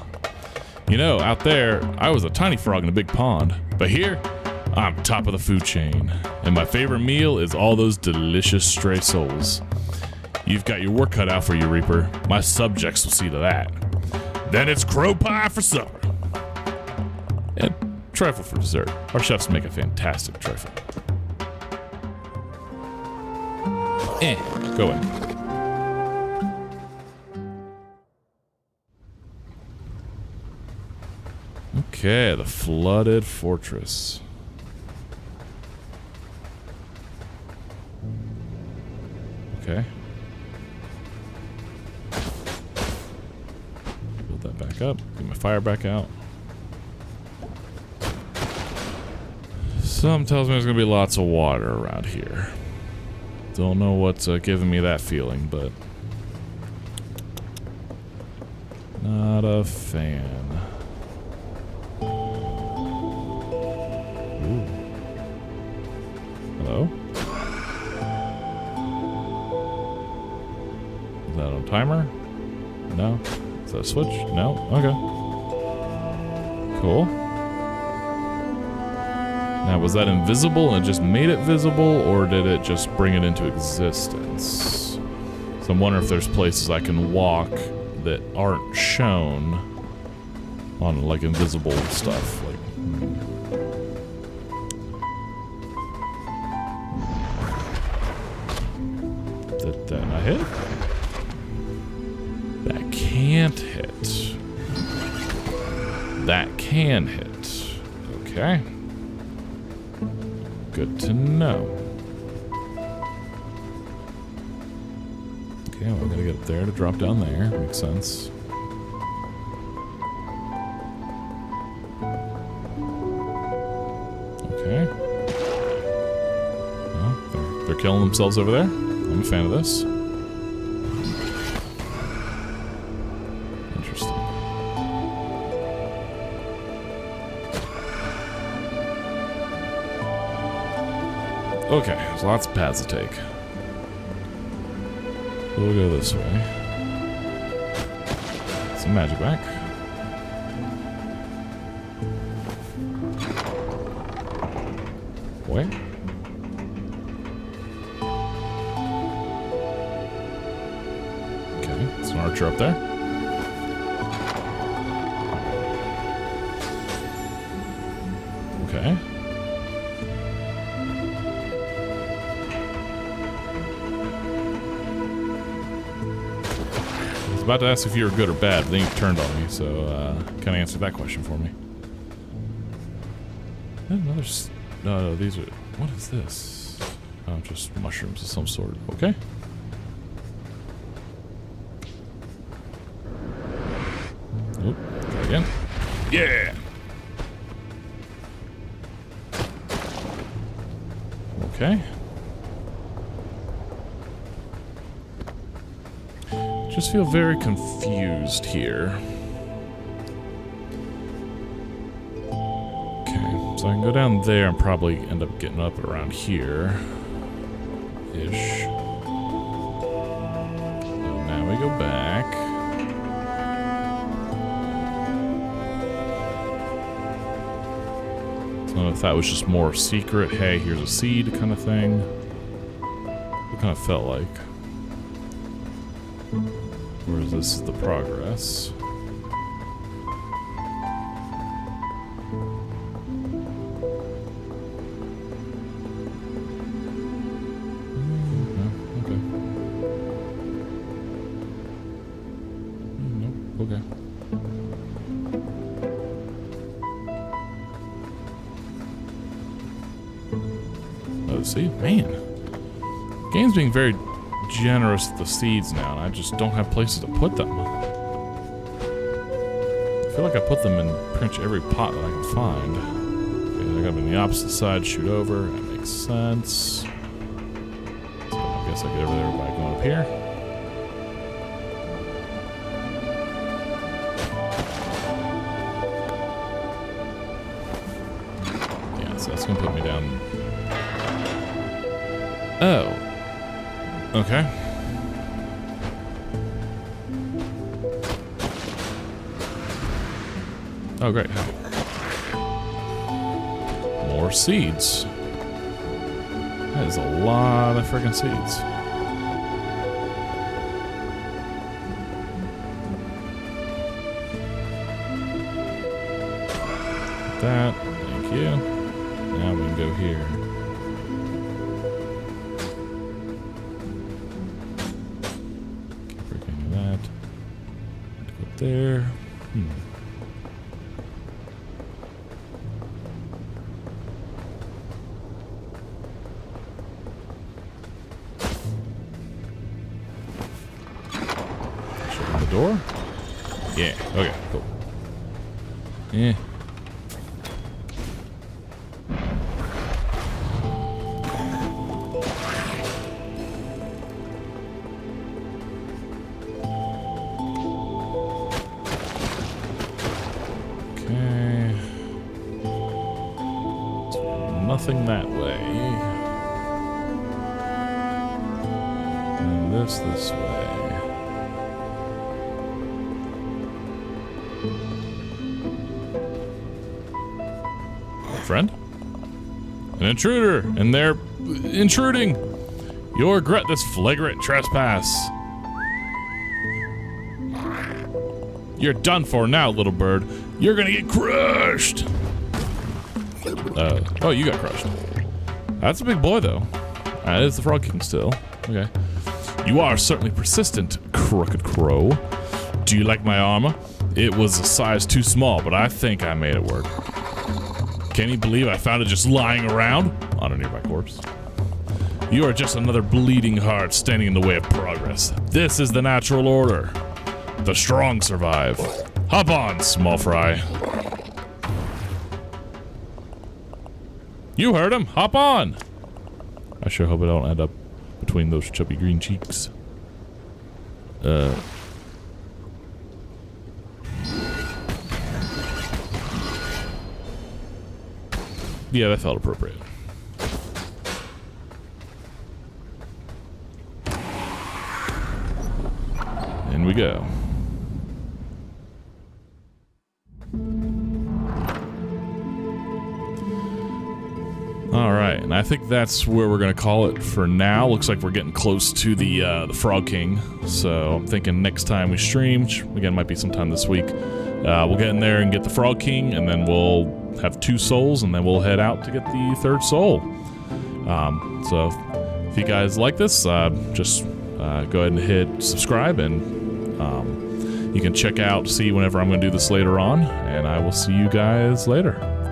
You know, out there, I was a tiny frog in a big pond. But here, I'm top of the food chain. And my favorite meal is all those delicious stray souls. You've got your work cut out for you, Reaper. My subjects will see to that. Then it's crow pie for supper. And trifle for dessert. Our chefs make a fantastic trifle. Go in. Okay, the flooded fortress. Okay. Build that back up. Get my fire back out. Something tells me there's gonna be lots of water around here. Don't know what's giving me that feeling, but not a fan. Ooh. Hello? Is that on timer? No. Is that a switch? No? Okay. Cool. Now, was that invisible and it just made it visible, or did it just bring it into existence? So I'm wondering if there's places I can walk that aren't shown on, like, invisible stuff. Like, Did that not hit? That can't hit. That can hit. Okay. Good to know. Okay, well, I'm gonna get up there to drop down there. Makes sense. Okay. Well, they're killing themselves over there. I'm a fan of this. Interesting. Okay, there's lots of paths to take. We'll go this way. Some magic back. Wait. Okay, there's an archer up there. Okay. About to ask if you were good or bad, but then you turned on me, so kind of answered that question for me. Another. No, these are. What is this? Oh, just mushrooms of some sort. Okay. Oop, try again. Yeah. Okay. Just feel very confused here. Okay, so I can go down there and probably end up getting up around here. Ish. So now we go back. don't know if that was just more secret. Hey, here's a seed kind of thing. It kind of felt like. Whereas this is the progress. Okay. Nope. Okay. Let's see. Man. Game's being very generous with the seeds now, and I just don't have places to put them. I feel like I put them in pretty much every pot that I can find. Okay, I got them on the opposite side, shoot over. That makes sense. So I guess I get over there by going up here. Yeah, so that's gonna put me down. Oh. Okay. Oh, great. More seeds. That is a lot of freaking seeds. That. Thank you. Now we can go here. There. Shut the door. Yeah. Okay. Cool. Yeah. Nothing that way. And this way. Friend? An intruder, and they're intruding. You'll regret this flagrant trespass. You're done for now, little bird. You're gonna get crushed. Oh, you got crushed. That's a big boy, though. That is the Frog King still. Okay. You are certainly persistent, Crooked Crow. Do you like my armor? It was a size too small, but I think I made it work. Can you believe I found it just lying around on a nearby corpse? You are just another bleeding heart standing in the way of progress. This is the natural order. The strong survive. Hop on, small fry. You heard him. Hop on. I sure hope I don't end up between those chubby green cheeks. Yeah, that felt appropriate. In we go. Alright, and I think that's where we're going to call it for now. Looks like we're getting close to the Frog King. So I'm thinking next time we stream, which again might be sometime this week, we'll get in there and get the Frog King, and then we'll have 2 souls, and then we'll head out to get the 3rd soul. So if you guys like this, just go ahead and hit subscribe, and you can check out, see whenever I'm going to do this later on, and I will see you guys later.